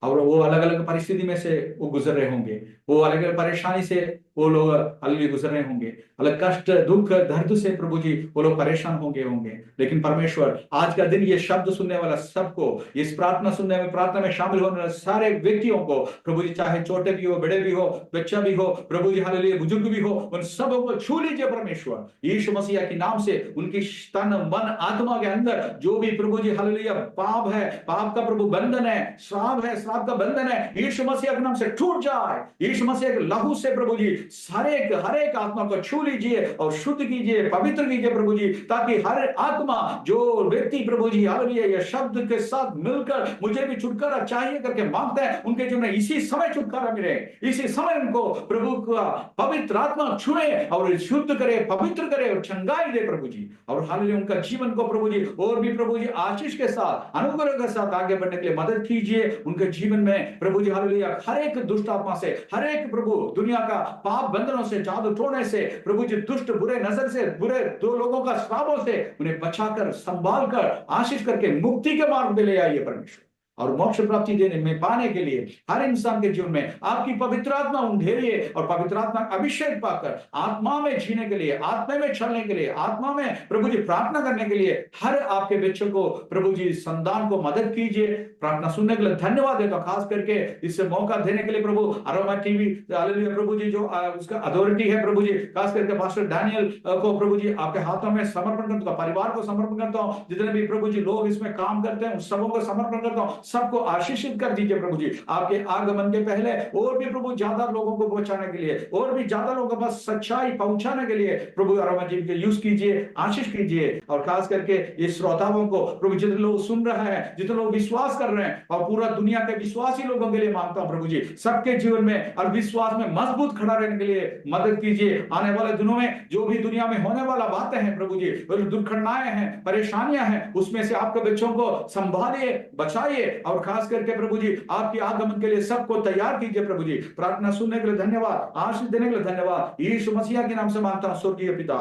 और वो अलग अलग परिस्थिति में से वो गुजर रहे होंगे, वो अलग अलग परेशानी से वो लोग अलग गुजर रहे होंगे, अलग कष्ट दुख दर्द से प्रभु जी वो लोग परेशान होंगे। लेकिन परमेश्वर आज का दिन ये शब्द सुनने वाला सबको, इस प्रार्थना सुनने में, प्रार्थना में शामिल होने वाले सारे व्यक्तियों को प्रभु जी, चाहे छोटे भी हो, बड़े भी हो, बच्चा भी हो प्रभु जी हालेलुया, बुजुर्ग भी हो, उन सबों को छू लीजिए परमेश्वर यीशु मसीह के नाम से। उनकी तन मन आत्मा के अंदर जो भी प्रभु जी हालेलुया पाप है, पाप का प्रभु बंधन है, श्राप है, श्राप का बंधन है, यीशु मसीह के नाम से टूट जाए। यीशु मसीह के लहू से प्रभु जी हर एक आत्मा को छू लीजिए और शुद्ध कीजिए, पवित्र कीजिए प्रभु जी, ताकि हर आत्मा जो व्यक्ति प्रभु जी हालेलुया ये शब्द के साथ मिलकर मुझे भी छुटकारा चाहिए करके मांगते हैं, उनके जीवन में इसी समय छुटकारा मिले, इसी समय उनको प्रभु का पवित्र आत्मा छुए और शुद्ध करे, पवित्र करे और चंगाई दे प्रभु जी। और हालेलुया उनका जीवन को प्रभु जी और भी प्रभु जी आशीष के साथ, अनुग्रह के साथ आगे बढ़ने के लिए मदद कीजिए। उनके जीवन में प्रभु जी हालेलुया हर एक दुष्ट आत्मा से, हर एक प्रभु दुनिया का पाप बंधनों से, जादू टोने से प्रभु जी, दुष्ट बुरे नजर से, बुरे दो लोगों का श्रापों से उन्हें बचाकर, संभाल कर, आशीष करके मुक्ति के मार्ग में ले आइए परमेश्वर। और मोक्ष प्राप्ति देने में पाने के लिए हर इंसान के जीवन में आपकी पवित्र आत्मा उंडेरिए और पवित्र आत्मा अभिषेक पाकर आत्मा में जीने के लिए, आत्मा में चलने के लिए, आत्मा में प्रभु जी प्रार्थना करने के लिए हर आपके बच्चों को प्रभु जी संतान को मदद कीजिए। प्रार्थना सुनने के लिए धन्यवाद देता हूं, खास करके इससे मौका देने के लिए प्रभु अरोमा टीवी हालेलुया प्रभु जी जो उसका अथॉरिटी है प्रभु जी, खास करके पास्टर डैनियल को प्रभु जी आपके हाथों में समर्पण करता हूं, परिवार को समर्पण करता हूं, जितने भी प्रभु जी लोग इसमें काम करते हैं उन सबों को समर्पण करता हूं। सबको आशीषित कर दीजिए प्रभु जी, आपके आगमन के पहले और भी प्रभु ज्यादा लोगों को पहुंचाने के लिए, और भी ज्यादा लोगों के पास सच्चाई पहुंचाने के लिए प्रभु अरोमा जी के यूज कीजिए, आशीष कीजिए। और खास करके इस श्रोताओं को प्रभु जितने लोग सुन रहे हैं, जितने लोग विश्वास कर रहे हैं, और पूरा दुनिया के विश्वासी लोगों के लिए मांगता हूं प्रभु जी, सबके जीवन में और विश्वास में मजबूत खड़ा रहने के लिए मदद कीजिए। आने वाले दिनों में जो भी दुनिया में होने वाला बातें हैं प्रभु जी, दुर्घटनाएं हैं, परेशानियां हैं, उसमें से आपके बच्चों को संभालिए, बचाइए, और खास करके प्रभु जी आपके आगमन के लिए सबको तैयार कीजिए प्रभु जी। प्रार्थना सुनने के लिए धन्यवाद, आशीष देने के लिए धन्यवाद, यीशु मसीह के नाम से मांगता हूं स्वर्गीय पिता,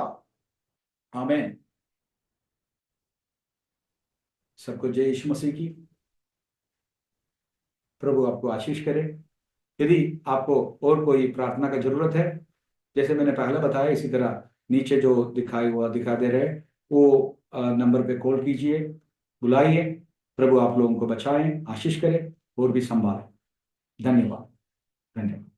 आमीन। सबको जय यीशु मसीह की। प्रभु आपको आशीष करे। यदि आपको और कोई प्रार्थना का जरूरत है, जैसे मैंने पहले बताया, इसी तरह नीचे जो दिखा दे रहे वो नंबर पे कॉल कीजिए, बुलाइए। प्रभु आप लोगों को बचाएं, आशीष करें और भी संभालें। धन्यवाद, धन्यवाद।